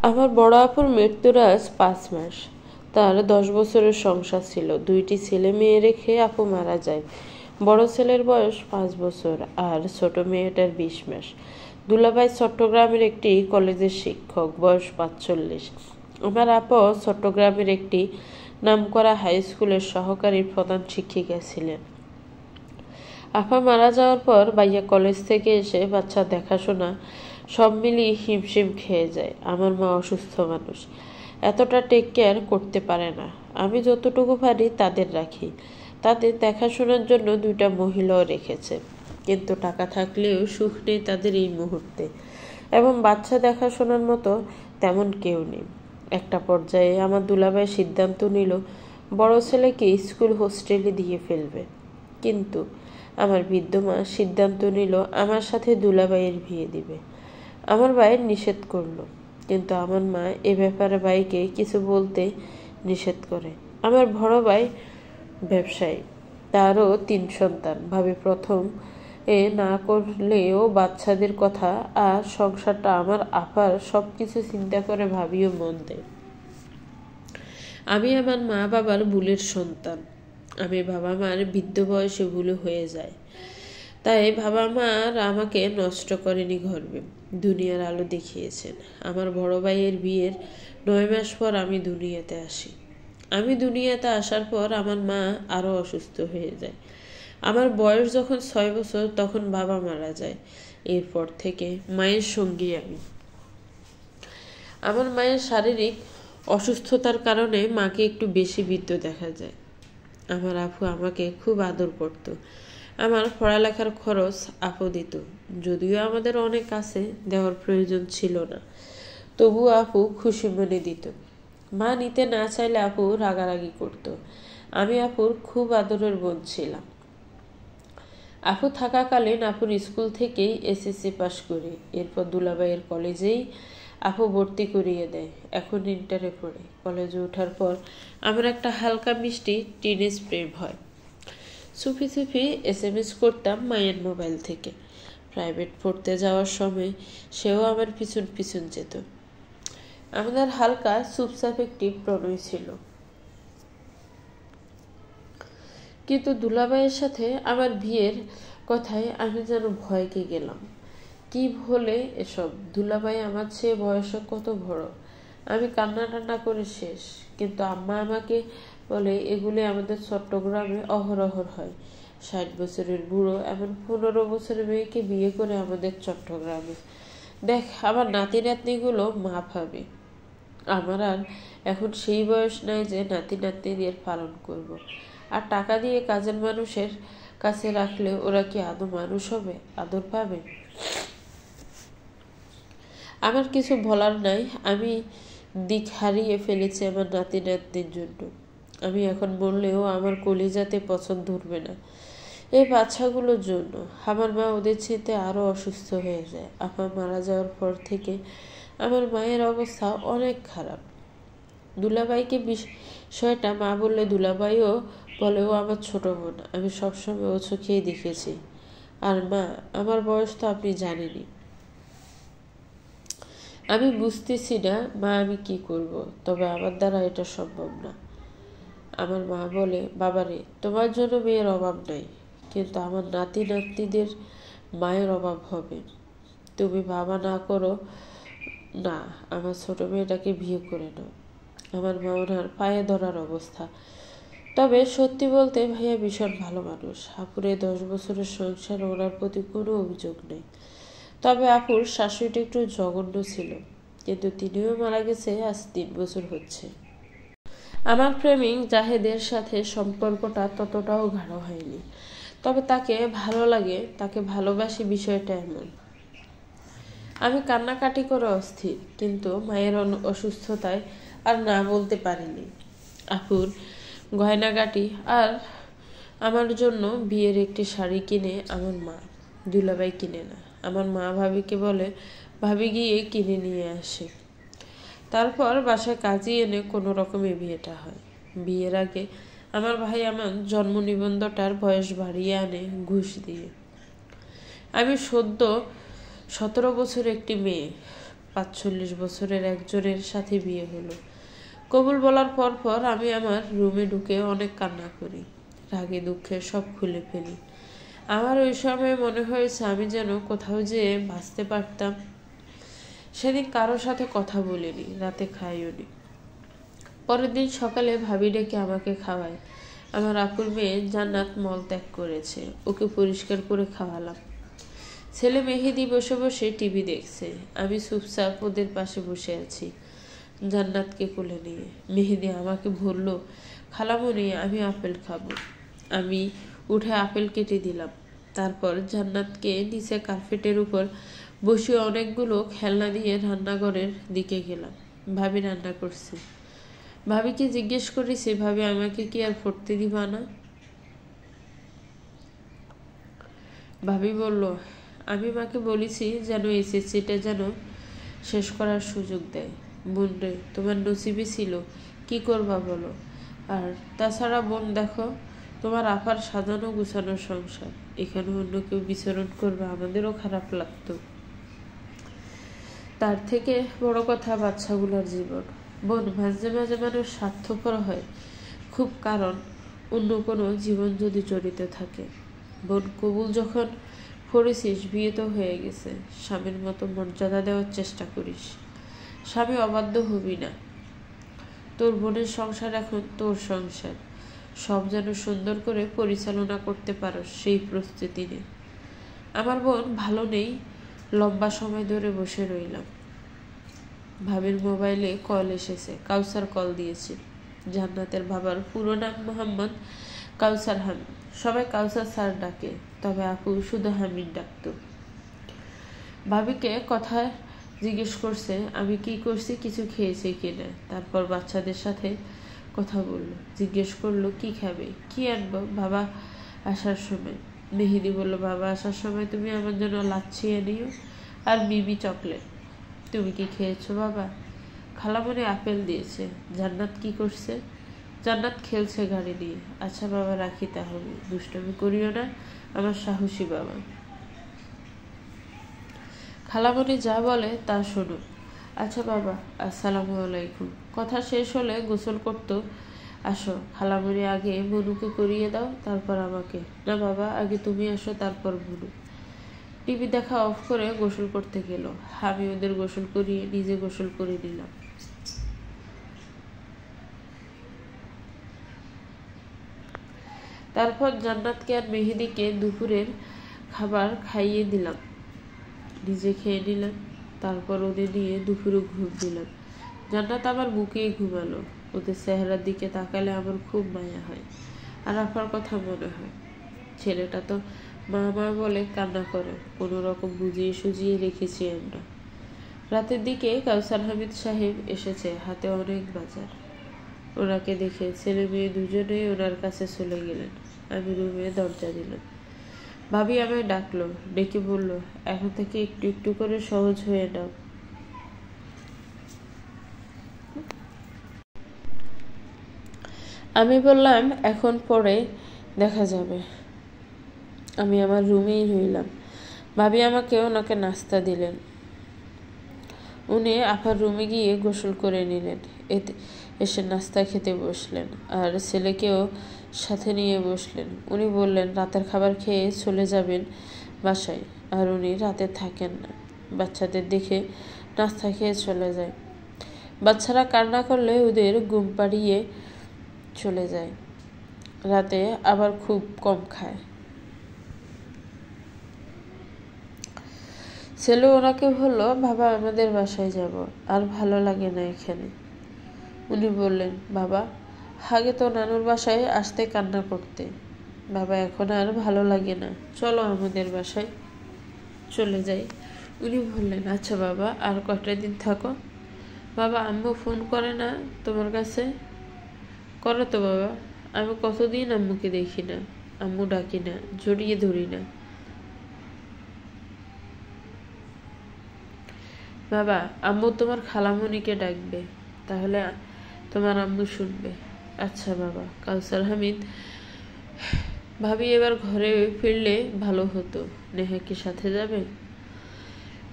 আমার বড় আপুর মৃত্যুর আজ 5 মাস। তার 10 বছরের সংসার ছিল। 2টি ছেলে মেয়ে রেখে আপু মারা যায়। বড় ছেলের বয়স 5 বছর আর ছোট মেয়েটার 20 মাস। দুলাভাই চট্টগ্রামের একটি কলেজের শিক্ষক, বয়স 45। আমার আপা চট্টগ্রামের একটি নামকরা হাই স্কুলের সহকারী প্রধান শিক্ষিকা ছিলেন। আপা মারা যাওয়ার পর ভাইয়া কলেজ থেকে এসে বাচ্চা দেখাশোনা সব মিলিয়ে হিমশিম খেয়ে যায়। আমার মা অসুস্থ মানুষ, এতটা টেক কেয়ার করতে পারে না। আমি যতটুকু পারি তাদের রাখি। তাদের দেখাশোনার জন্য 2টা মহিলাও রেখেছে, কিন্তু টাকা থাকলেও সুখ নেই তাদের এই মুহূর্তে, এবং বাচ্চা দেখাশোনার মতো তেমন কেউ নেই। একটা পর্যায়ে আমার দুলাভাই সিদ্ধান্ত নিল বড় ছেলেকে স্কুল হোস্টেলে দিয়ে ফেলবে, কিন্তু আমার বৃদ্ধ মা সিদ্ধান্ত নিল আমার সাথে দুলাভাইয়ের বিয়ে দিবে। আমার ভাই নিষেধ করলো, কিন্তু আমার মা এ ব্যাপারে ভাইকে কিছু বলতে নিষেধ করে। আমার বড় ভাই ব্যবসায়ী, তারও 3 সন্তান। ভাবি প্রথম না করলেও বাচ্চাদের কথা আর সংসারটা আমার আপার সবকিছু চিন্তা করে ভাবিও মন দেয়। আমি আমার মা বাবার ভুলের সন্তান। আমি বাবা মার বৃদ্ধ বয়সে ভুল হয়ে যায়, তাই বাবা মার আমাকে নষ্ট করেনি, গর্বে দুনিয়ার আলো দেখিয়েছেন। আমার বড় ভাইয়ের বিয়ের 9 মাস পর আমি দুনিয়াতে আসি। আমি দুনিয়াতে আসার পর আমার মা আরও অসুস্থ হয়ে যায়। আমার বয়স যখন 6 বছর তখন বাবা মারা যায়। এরপর থেকে মায়ের সঙ্গী আমি। আমার মায়ের শারীরিক অসুস্থতার কারণে মাকে একটু বেশি বৃদ্ধ দেখা যায়। আমার আপু আমাকে খুব আদর করত। আমার পড়ালেখার খরচ আপু দিত, যদিও আমাদের অনেক কাছে দেওয়ার প্রয়োজন ছিল না, তবু আপু খুশি মনে দিত। মা নিতে না চাইলে আপু রাগারাগি করত। আমি আপুর খুব আদরের বোন ছিলাম। আপু থাকাকালীন আপুর স্কুল থেকেই এসএসসি পাশ করি। এরপর দুলাভাইয়ের কলেজেই আপু ভর্তি করিয়ে দেয়। এখন ইন্টারে পড়ে। কলেজে ওঠার পর আমার একটা হালকা মিষ্টি টিনেজ প্রেম হয়। চুপি চুপি SMS করতাম মায়ের মোবাইল থেকে। প্রাইভেট পড়তে যাওয়ার সময় সেও আমার পিছন পিছন যেত। আমাদের হালকা চুপচাপ একটি প্রণয় ছিল, কিন্তু দুলাভাইয়ের সাথে আমার বিয়ের কথায় আমি যেন ভয় পেয়ে গেলাম। কি বলে এসব? দুলাভাই আমার চেয়ে বয়সে কত বড়। আমি কান্না টান্না করে শেষ, কিন্তু আম্মা আমাকে বলে এগুলি আমাদের চট্টগ্রামে অহরহ হয়। 60 বছরের বুড়ো এমন 15 বছরের মেয়েকে বিয়ে করে আমাদের চট্টগ্রামে। দেখ, আমার নাতি নাতনিগুলো মা ভাবে। আমার আর এখন সেই বয়স নাই যে নাতি নাতনিদের পালন করব। আর টাকা দিয়ে কাজের মানুষের কাছে রাখলে ওরা কি আদৌ মানুষ হবে, আদর পাবে? আমার কিছু বলার নাই। আমি দিক হারিয়ে ফেলেছি আমার নাতি নাতনির জন্য। আমি এখন বললেও আমার কলিজাতে পছন্দ ধরবে না এই বাচ্চাগুলোর জন্য। আমার মা ওদের চেয়ে আরো অসুস্থ হয়ে যায়। আপা মারা যাওয়ার পর থেকে আমার মায়ের অবস্থা অনেক খারাপ। দুলাভাইকে বিষয়টা মা বললে দুলাভাইও বলে ও আমার ছোট বোন। আমি সবসময় ও চোখেই দেখেছি। আর মা, আমার বয়স তো আপনি জানেনই। আমি বুঝতেছি না মা, আমি কি করব, তবে আমার দ্বারা এটা সম্ভব না। আমার মা বলে, বাবারে, তোমার জন্য মেয়ের অভাব নাই, কিন্তু আমার নাতি নাতনিদের মায়ের অভাব হবে। তুমি বাবা না করো না, আমার ছোট মেয়েটাকে বিয়ে করে নাও। আমার মা ওনার পায়ে ধরার অবস্থা। তবে সত্যি বলতে ভাইয়া ভীষণ ভালো মানুষ। আপুরে 10 বছরের সংসার, ওনার প্রতি কোনো অভিযোগ নেই। তবে আপুর শাশুড়িটা একটু জঘন্য ছিল, কিন্তু তিনিও মারা গেছে আজ 3 বছর হচ্ছে। আমার প্রেমিক জাহেদের সাথে সম্পর্কটা ততটাও গাঢ় হয়নি, তবে তাকে ভালো লাগে, তাকে ভালোবাসি, বিষয়টা এমন। আমি কান্নাকাটি করে অস্থির, কিন্তু মায়ের অসুস্থতায় আর না বলতে পারিনি। আপুর গয়নাগাটি আর আমার জন্য বিয়ের একটি শাড়ি কিনে আমার মা, দুলাভাই কিনে না। আমার মা ভাবিকে বলে ভাবি গিয়ে কিনে নিয়ে আসে। তারপর বাসায় কাজী এনে কোনো রকমে বিয়েটা হয়। বিয়ের আগে আমার ভাই আমার জন্ম নিবন্ধনটার বয়স বাড়িয়ে আনে ঘুষ দিয়ে। আমি সদ্য 17 বছর একটি মেয়ে, 45 বছরের একজনের সাথে বিয়ে হলো। কবুল বলার পর আমি আমার রুমে ঢুকে অনেক কান্না করি, রাগে দুঃখে সব খুলে ফেলি। আমার ওই সময় মনে হয়েছে আমি যেন কোথাও যেয়ে বাঁচতে পারতাম। সেদিন কারোর সাথে কথা বলিনি, রাতে খাইওনি। পরের দিন সকালে ভাবি ডেকে আমাকে খাওয়ায়। আমার আপুর মেয়ে জান্নাত মল ত্যাগ করেছে, ওকে পরিষ্কার করে খাওয়ালাম। ছেলে মেহেদি বসে বসে টিভি দেখছে, আমি চুপচাপ ওদের পাশে বসে আছি জান্নাতকে কোলে নিয়ে। মেহেদি আমাকে বলল, খালামণি আমি আপেল খাবো। আমি উঠে আপেল কেটে দিলাম। তারপর জান্নাতকে নিচে কার্পেটের উপর বসিয়ে অনেকগুলো খেলনা দিয়ে রান্নাঘরের দিকে গেলাম। ভাবি রান্না করছে। ভাবিকে জিজ্ঞেস করেছি, ভাবি আমাকে কি আর পড়তে দিবা না? ভাবি বলল, আমি মাকে বলেছি যেন এসএসসিটা যেন শেষ করার সুযোগ দেয়। বোন রে, তোমার নসিবে ছিল, কি করবা বলো? আর তাছাড়া বোন দেখো, তোমার আপার সাজানো গুছানো সংসার, এখানে অন্য কেউ বিচরণ করবে, আমাদেরও খারাপ লাগতো। তার থেকে বড় কথা বাচ্চাগুলোর জীবন। বোন, মাঝে মাঝে মানুষ স্বার্থপর হয় খুব, কারণ অন্য কোনো জীবন যদি জড়িত থাকে। বোন, কবুল যখন পড়েছিস, বিয়ে তো হয়ে গেছে, স্বামীর মতো মর্যাদা দেওয়ার চেষ্টা করিস। স্বামী অবাধ্য হবি না। তোর বোনের সংসার এখন তোর সংসার, সব যেন সুন্দর করে পরিচালনা করতে পারো সেই প্রস্তুতি নে। আমার বোন ভালো নেই। লম্বা সময় ধরে বসে রইলাম। ভাবির মোবাইলে কল এসেছে, কাউসার কল দিয়েছে। জান্নাতের বাবার পুরো নাম মোহাম্মদ কাউসার হামিদ, সবাই কাউসার স্যার ডাকে, তবে আপু শুধু হামিদ ডাকতো। ভাবিকে কথা জিজ্ঞেস করছে আমি কি করছি, কিছু খেয়েছে কিনা। তারপর বাচ্চাদের সাথে কথা বললো, জিজ্ঞেস করলো কি খাবে, কি আনবো বাবা আসার সময়। মেহেদি বলল, বাবা আসার সময় তুমি আমার জন্য লাচ্ছি এনেও আর মিমি চকলেট। তুমি কি খেয়েছো বাবা? খালামণি আপেল দিয়েছে। জান্নাত কি করছে? জান্নাত খেলছে গাড়ি নিয়ে। আচ্ছা বাবা, রাখি তাহলে, দুষ্টমি করিও না, আমার সাহসী বাবা। খালামণি যা বলে তা শোনো। আচ্ছা বাবা, আসসালামু আলাইকুম। কথা শেষ হলে গোসল করতো। আসো, খালামণি আগে মনুকে করিয়ে দাও, তারপর আমাকে। না বাবা, আগে তুমি আসো, তারপর মনু। টিভি দেখা অফ করে গোসল করতে গেল। আমি ওদের গোসল করিয়ে নিজে গোসল করে নিলাম। তারপর জান্নাতকে আর মেহেদিকে দুপুরের খাবার খাইয়ে দিলাম, নিজে খেয়ে নিলাম। তারপর ওদের নিয়ে দুপুরে ঘুম দিলাম। জান্নাত আমার বুকেই ঘুমালো। ওদের চেহারার দিকে তাকালে আমার খুব মায়া হয় আর আপার কথা মনে হয়। ছেলেটা তো মা মা বলে কান্না করে, কোনো রকম বুঝিয়ে সুজিয়ে রেখেছি আমরা। রাতের দিকে কাউসার হামিদ সাহেব এসেছে, হাতে অনেক বাজার। ওনাকে দেখে ছেলে মেয়ে দুজনেই ওনার কাছে চলে গেলেন। আমি রুমে দরজা দিলাম। ভাবি আমায় ডাকলো, ডেকে বলল, এখন থেকে একটু একটু করে সহজ হয়ে নাও। আমি বললাম, এখন পরে দেখা যাবে। আমি আমার রুমেই রইলাম। ভাবি আমাকে ওনাকে নাস্তা দিলেন। উনি আপার রুমে গিয়ে গোসল করে নিলেন, এসে নাস্তা খেতে বসলেন আর ছেলেকেও সাথে নিয়ে বসলেন। উনি বললেন, রাতের খাবার খেয়ে চলে যাবেন বাসায়, আর উনি রাতে থাকেন না। বাচ্চাদের দেখে নাস্তা খেয়ে চলে যায়। বাচ্চারা কান্না করলে ওদের ঘুম পাড়িয়ে চলে যায়। রাতে আবার খুব কম খায়। ছেলে ওনাকে বললো, বাবা আমাদের বাসায় যাব, আর ভালো লাগে না এখানে। উনি বললেন, বাবা আগে তো নানুর বাসায় আসতে কান্না করতে, বাবা এখন আর ভালো লাগে না, চলো আমাদের বাসায় চলে যাই। উনি বললেন, আচ্ছা বাবা, আর কয়টা দিন থাকো। বাবা, আম্মু ফোন করে না তোমার কাছে? করে তো বাবা, আমি কতদিন আম্মুকে দেখি না, আম্মু ডাকি না, জড়িয়ে ধরি না। বাবা, আম্মু তোমার খালামণিকে ডাকবে, তাহলে তোমার আম্মু শুনবে। আচ্ছা বাবা। কাউসার হামিদ ভাবি, এবার ঘরে ফিরলে ভালো হতো। নেহা কি সাথে যাবে?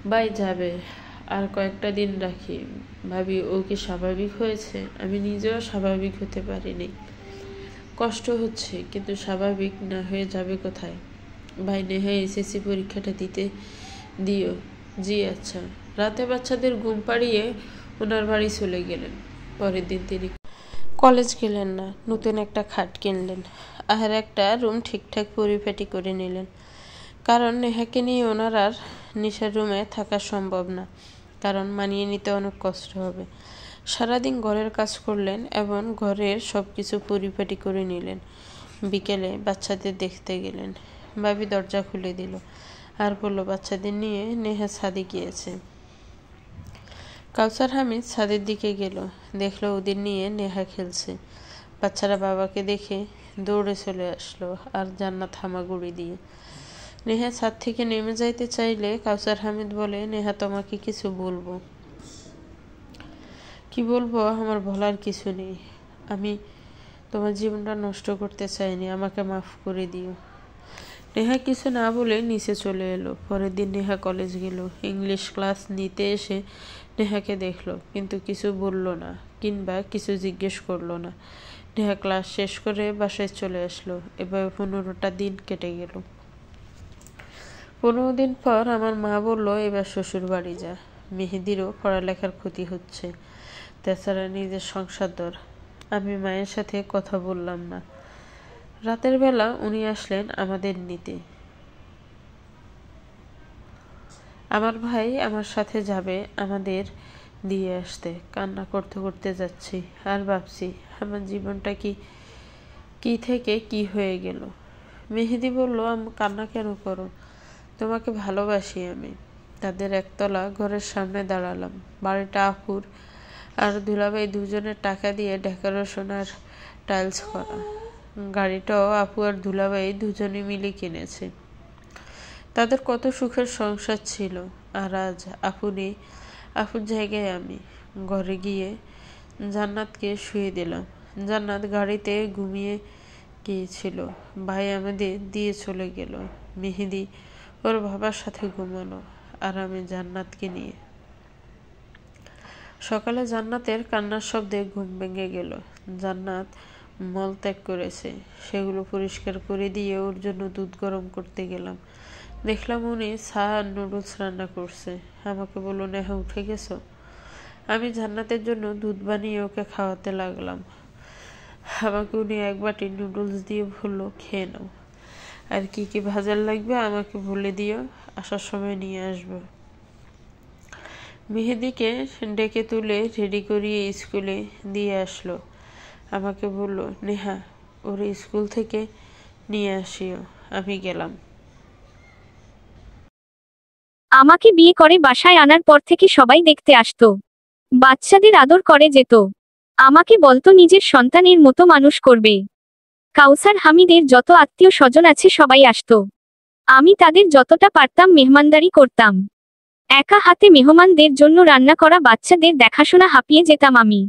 ভাই যাবে, আর কয়েকটা দিন রাখি। ভাবি ও কি স্বাভাবিক হয়েছে? আমি নিজেও স্বাভাবিক হতে পারিনি। কষ্ট হচ্ছে, কিন্তু স্বাভাবিক না হয়ে যাবে কোথায়? ভাই, নেহা এসএসসি পরীক্ষাটা দিও। জি আচ্ছা। রাতে বাচ্চাদের ঘুম পাড়িয়ে ওনার বাড়ি চলে গেলেন। পরের দিন তিনি কলেজ গেলেন না, নতুন একটা খাট কিনলেন আর একটা রুম ঠিকঠাক পরিপাটি করে নিলেন। কারণ নেহাকে নিয়ে ওনার আর নিশার রুমে থাকা সম্ভব না, কারণ মানিয়ে নিতে অনেক কষ্ট হবে। সারাদিন ঘরের কাজ করলেন এবং ঘরের সব কিছু পরিপাটি করে নিলেন। বিকেলে বাচ্চাদের দেখতে গেলেন। ভাবি দরজা খুলে দিল আর বলল, বাচ্চাদের নিয়ে নেহা ছাদে গিয়েছে। কাউসার হামিদ ছাদের দিকে গেল, দেখলো ওদের নিয়ে নেহা খেলছে। বাচ্চারা বাবাকে দেখে দৌড়ে চলে আসলো আর জান্নাত হামাগুড়ি দিয়ে। নেহা ছাদ থেকে নেমে যাইতে চাইলে কাউসার হামিদ বলে, নেহা তোমাকে কিছু বলবো। কি বলবো? আমার বলার কিছু নেই। আমি তোমার জীবনটা নষ্ট করতে চাইনি, আমাকে মাফ করে দিও। নেহা কিছু না বলে নিচে চলে এলো। পরের দিন নেহা কলেজ গেল। ইংলিশ ক্লাস নিতে এসে নেহাকে দেখলো, কিন্তু কিছু বলল না কিংবা কিছু জিজ্ঞেস করলো না। নেহা ক্লাস শেষ করে বাসায় চলে আসলো। এভাবে 15টা দিন কেটে গেল। 15 দিন পর আমার মা বলল, এবার শ্বশুর বাড়ি যা। মেহেদিরও পড়ালেখার ক্ষতি হচ্ছে, তাছাড়া নিজের সংসার দর। আমি মায়ের সাথে কথা বললাম না। রাতের বেলা উনি আসলেন আমাদের নিতে। আমার ভাই আমার সাথে যাবে আমাদের দিয়ে আসতে। কান্না করতে করতে যাচ্ছি আর ভাবছি আমার জীবনটা কি থেকে কি হয়ে গেল। মেহেদি বলল, কান্না কেন করো? তোমাকে ভালোবাসি আমি। তাদের একতলা ঘরের সামনে দাঁড়ালাম। বাড়িটা আপুর আর দুলাভাই দুজনের টাকা দিয়ে ডেকোরেশন আর টাইলস করা। গাড়িটাও আপু আর দুলাভাই দুজনে মিলে কিনেছে। তাদের কত সুখের সংসার ছিল। আর আজ আপুর জায়গায় আমি। ঘরে গিয়ে জান্নাতকে শুয়ে দিলাম। জান্নাত গাড়িতে ঘুমিয়ে গিয়েছিল। ভাই আমাদের দিয়ে চলে গেল। মেহেদি ওর বাবার সাথে ঘুমালো আর আমি জান্নাতকে নিয়ে। সকালে জান্নাতের কান্নার শব্দে ঘুম ভেঙে গেল। জান্নাত মলত্যাগ করেছে, সেগুলো পরিষ্কার করে দিয়ে ওর জন্য দুধ গরম করতে গেলাম। দেখলাম উনি চা আর নুডলস রান্না করছে। আমাকে বলল, নেহা উঠে গেছো? আমি জান্নাতের জন্য দুধ বানিয়ে ওকে খাওয়াতে লাগলাম। আমাকে উনি এক বাটি নুডলস দিয়ে বলল, খেয়ে নাও। আর কি কি ভাজার লাগবে আমাকে বলে দিও, আসার সময় নিয়ে আসবো। মেহেদিকে ডেকে তুলে রেডি করিয়ে স্কুলে দিয়ে আসলো। আমাকে বলল, নেহা ওরে স্কুল থেকে নিয়ে আসিও। আমি গেলাম। আমাকে বিয়ে করে বাসায় আনার পর থেকে সবাই দেখতে আসতো, বাচ্চাদের আদর করে যেত, আমাকে বলতো নিজের সন্তানের মতো মানুষ করবে। কাউসার হামিদের যত আত্মীয় স্বজন আছে সবাই আসতো। আমি তাদের যতটা পারতাম মেহমানদারি করতাম। একা হাতে মেহমানদের জন্য রান্না করা, বাচ্চাদের দেখাশোনা হাঁপিয়ে যেতাম আমি।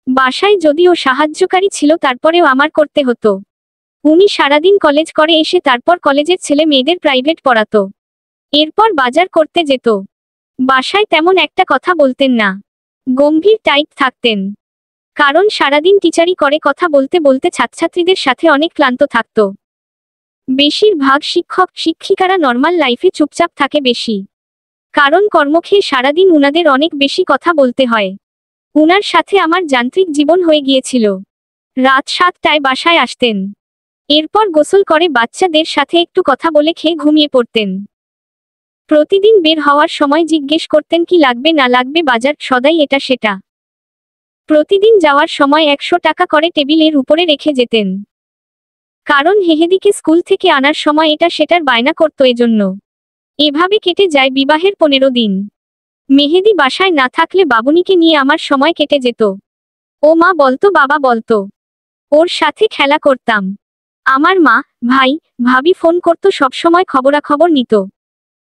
বাসায় যদিও সাহায্যকারী ছিল, তারপরেও আমার করতে হতো। উনি সারাদিন কলেজ করে এসে তারপর কলেজের ছেলে মেয়েদের প্রাইভেট পড়াতো। এরপর বাজার করতে যেত। বাসায় তেমন একটা কথা বলতেন না, গম্ভীর টাইপ থাকতেন। কারণ সারাদিন টিচারি করে কথা বলতে বলতে ছাত্রছাত্রীদের সাথে অনেক ক্লান্ত থাকত। বেশিরভাগ শিক্ষক শিক্ষিকারা নর্মাল লাইফে চুপচাপ থাকে বেশি, কারণ কর্মক্ষেত্রে সারাদিন উনাদের অনেক বেশি কথা বলতে হয়। উনার সাথে আমার যান্ত্রিক জীবন হয়ে গিয়েছিল। রাত 7টায় বাসায় আসতেন। এরপর গোসল করে বাচ্চাদের সাথে একটু কথা বলে খেয়ে ঘুমিয়ে পড়তেন। প্রতিদিন বের হওয়ার সময় জিজ্ঞেস করতেন কি লাগবে না লাগবে, বাজার সদাই এটা সেটা। প্রতিদিন যাওয়ার সময় 100 টাকা করে টেবিলের উপরে রেখে যেতেন, কারণ হেহেদিকে স্কুল থেকে আনার সময় এটা সেটার বায়না করত। এজন্য এভাবে কেটে যায় বিবাহের 15 দিন। মেহেদি বাসায় না থাকলে বাবুনিকে নিয়ে আমার সময় কেটে যেত। ও মা বলতো, বাবা বলতো, ওর সাথে খেলা করতাম। আমার মা, ভাই, ভাবি ফোন করতো, সবসময় খবরাখবর নিত।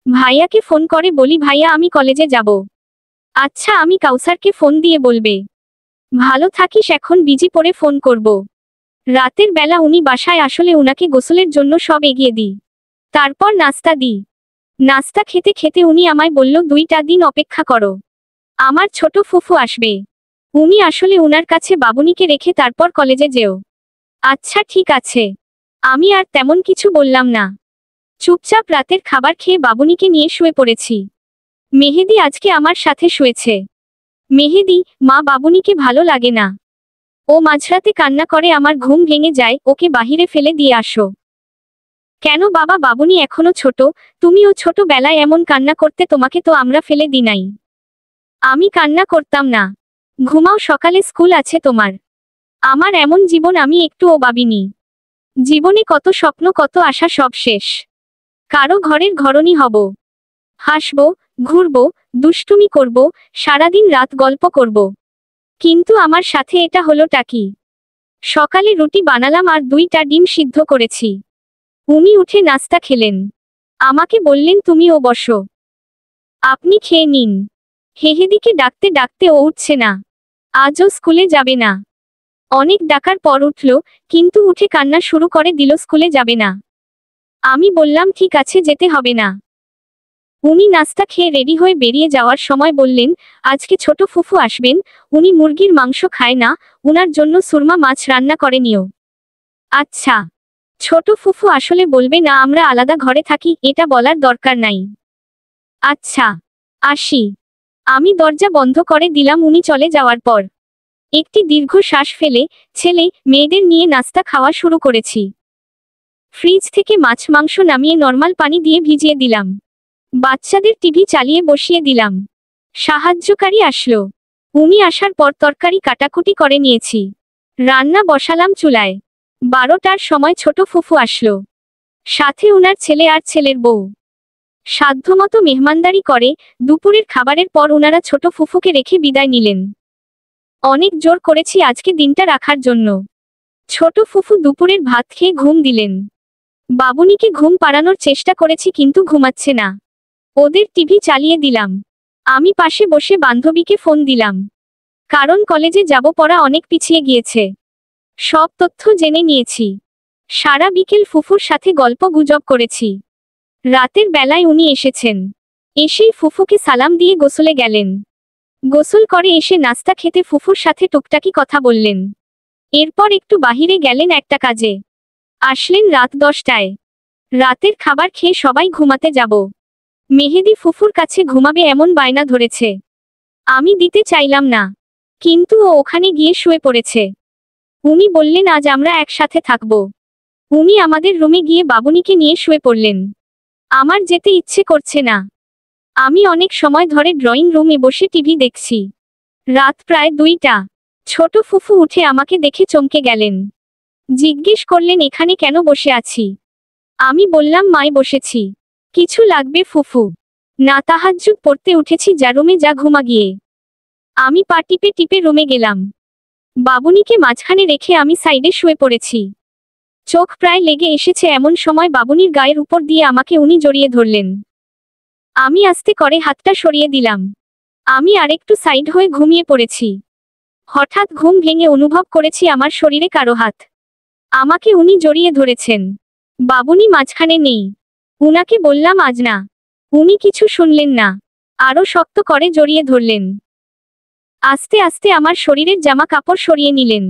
ভাইয়াকে ফোন করে বলি, ভাইয়া আমি কলেজে যাব। আচ্ছা, আমি কাউসারকে ফোন দিয়ে বলবে। ভালো থাকিস, এখন বিজি পড়ে ফোন করব। রাতের বেলা উনি বাসায় আসলে উনাকে গোসলের জন্য সব এগিয়ে দিই, তারপর নাস্তা দিই। নাস্তা খেতে খেতে উনি আমায় বলল 2টা দিন অপেক্ষা করো, আমার ছোট ফুফু আসবে। উনি আসলে উনার কাছে বাবুনিকে রেখে তারপর কলেজে যেও। আচ্ছা ঠিক আছে। আমি আর তেমন কিছু বললাম না। চুপচাপ রাতের খাবার খেয়ে বাবুনিকে নিয়ে শুয়ে পড়েছি। মেহেদি আজকে আমার সাথে শুয়েছে। মেহেদি, মা বাবুনিকে ভালো লাগে না। ও মাঝরাতে কান্না করে, আমার ঘুম ভেঙে যায়, ওকে বাহিরে ফেলে দিয়ে আসো। কেন বাবা, বাবুনি এখনো ছোট, তুমিও ছোটবেলায় এমন কান্না করতে, তোমাকে তো আমরা ফেলে দিই নাই। আমি কান্না করতাম না। ঘুমাও, সকালে স্কুল আছে তোমার। আমার এমন জীবন আমি একটুও ভাবিনি। জীবনে কত স্বপ্ন, কত আশা, সব শেষ। কারো ঘরের ঘরণী হব, হাসবো, ঘুরবো, দুষ্টুমি করব, সারাদিন রাত গল্প করব। কিন্তু আমার সাথে এটা হলোটা কি? সকালে রুটি বানালাম আর 2টা ডিম সিদ্ধ করেছি। উনি উঠে নাস্তা খেলেন। আমাকে বললেন তুমিও বসো, আপনি খেয়ে নিন। হেহেদিকে ডাকতে ডাকতে ও উঠছে না। আজও স্কুলে যাবে না। অনেক ডাকার পর উঠল, কিন্তু উঠে কান্না শুরু করে দিল, স্কুলে যাবে না। আমি বললাম ঠিক আছে, যেতে হবে না। উনি নাস্তা খেয়ে রেডি হয়ে বেরিয়ে যাওয়ার সময় বললেন, আজকে ছোট ফুফু আসবেন, উনি মুরগির মাংস খায় না, উনার জন্য সুরমা মাছ রান্না করে নিও। আচ্ছা। ছোট ফুফু আসলে বলবে না আমরা আলাদা ঘরে থাকি, এটা বলার দরকার নাই। আচ্ছা, আসি। আমি দরজা বন্ধ করে দিলাম উনি চলে যাওয়ার পর। একটি দীর্ঘ শ্বাস ফেলে ছেলে মেয়েদের নিয়ে নাস্তা খাওয়া শুরু করেছি। ফ্রিজ থেকে মাছ মাংস নামিয়ে নরমাল পানি দিয়ে ভিজিয়ে দিলাম। বাচ্চাদের টিভি চালিয়ে বসিয়ে দিলাম। সাহায্যকারী আসলো। উনি আসার পর তরকারি কাটাকুটি করে নিয়েছি। রান্না বসালাম চুলায়। 12টার সময় ছোট ফুফু আসলো, সাথে উনার ছেলে আর ছেলের বউ। সাধ্যমতো মেহমানদারি করে দুপুরের খাবারের পর উনারা ছোট ফুফুকে রেখে বিদায় নিলেন। অনেক জোর করেছি আজকে দিনটা রাখার জন্য। ছোট ফুফু দুপুরের ভাত খেয়ে ঘুম দিলেন। বাবুনিকে ঘুম পাড়ানোর চেষ্টা করেছি কিন্তু ঘুমাচ্ছে না। ওদের টিভি চালিয়ে দিলাম। আমি পাশে বসে বান্ধবীকে ফোন দিলাম, কারণ কলেজে যাব, পড়া অনেক পিছিয়ে গিয়েছে। সব তথ্য জেনে নিয়েছি। সারা বিকেল ফুফুর সাথে গল্প গুজব করেছি। রাতের বেলায় উনি এসেছেন। এসেই ফুফুকে সালাম দিয়ে গোসলে গেলেন। গোসল করে এসে নাস্তা খেতে ফুফুর সাথে টুকটাকি কথা বললেন। এরপর একটু বাহিরে গেলেন একটা কাজে। আসলেন রাত 10টায়। রাতের খাবার খেয়ে সবাই ঘুমাতে যাব। মেহেদি ফুফুর কাছে ঘুমাবে এমন বায়না ধরেছে। আমি দিতে চাইলাম না, কিন্তু ও ওখানে গিয়ে শুয়ে পড়েছে। উনি বললেন আজ আমরা একসাথে থাকব। উনি আমাদের রুমে গিয়ে বাবুনিকে নিয়ে শুয়ে পড়লেন। আমার যেতে ইচ্ছে করছে না। আমি অনেক সময় ধরে ড্রয়িং রুমে বসে টিভি দেখছি। রাত প্রায় 2টা। ছোট ফুফু উঠে আমাকে দেখে চমকে গেলেন। জিজ্ঞেস করলেন এখানে কেন বসে আছি। আমি বললাম মায় বসেছি। কিছু লাগবে ফুফু? না, তাহাজ্জুদ পড়তে উঠেছি, যা রুমে যা, ঘুমা গিয়ে। আমি পা টিপে টিপে রুমে গেলাম। বাবুনিকে মাঝখানে রেখে আমি সাইডে শুয়ে পড়েছি। চোখ প্রায় লেগে এসেছে এমন সময় বাবুনির গায়ের উপর দিয়ে আমাকে উনি জড়িয়ে ধরলেন। আমি আস্তে করে হাতটা সরিয়ে দিলাম। আমি আরেকটু সাইড হয়ে ঘুমিয়ে পড়েছি। হঠাৎ ঘুম ভেঙে অনুভব করেছি আমার শরীরে কারো হাত। আমাকে উনি জড়িয়ে ধরেছেন। বাবুনি মাঝখানে নেই। উনাকে বললাম আজ না। উনি কিছু শুনলেন না, আরো শক্ত করে জড়িয়ে ধরলেন। আস্তে আস্তে আমার শরীরের জামা কাপড় সরিয়ে নিলেন।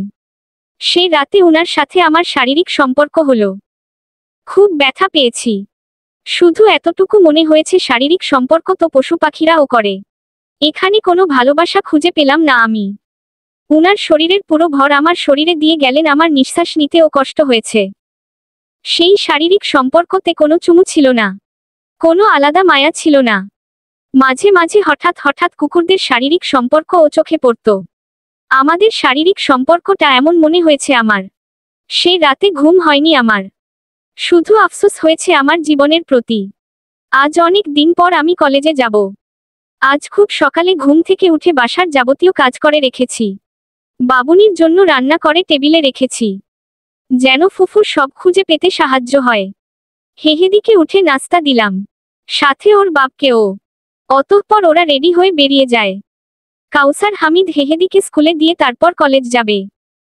সে রাতে উনার সাথে আমার শারীরিক সম্পর্ক হলো। খুব ব্যথা পেয়েছি। শুধু এতটুকু মনে হয়েছে শারীরিক সম্পর্ক তো পশু পাখিরাও করে। এখানে কোনো ভালোবাসা খুঁজে পেলাম না আমি। উনার শরীরের পুরো ভর আমার শরীরে দিয়ে গেলেন, আমার নিঃশ্বাস নিতেও কষ্ট হয়েছে। সেই শারীরিক সম্পর্কতে কোনো চুমু ছিল না, কোনো আলাদা মায়া ছিল না। মাঝে মাঝে হঠাৎ হঠাৎ কুকুরদের শারীরিক সম্পর্ক ও চোখে পড়ত। আমাদের শারীরিক সম্পর্কটা এমন মনে হয়েছে আমার। সে রাতে ঘুম হয়নি আমার। শুধু আফসোস হয়েছে আমার জীবনের প্রতি। আজ অনেক দিন পর আমি কলেজে যাব। আজ খুব সকালে ঘুম থেকে উঠে বাসার যাবতীয় কাজ করে রেখেছি। বাবুনির জন্য রান্না করে টেবিলে রেখেছি, যেন ফুফুর সব খুঁজে পেতে সাহায্য হয়। হেহেদিকে উঠে নাস্তা দিলাম, সাথে ওর বাপকেও। অতঃপর ওরা রেডি হয়ে বেরিয়ে যায়। কাউসার হামিদ হেহেদিকে স্কুলে দিয়ে তারপর কলেজ যাবে।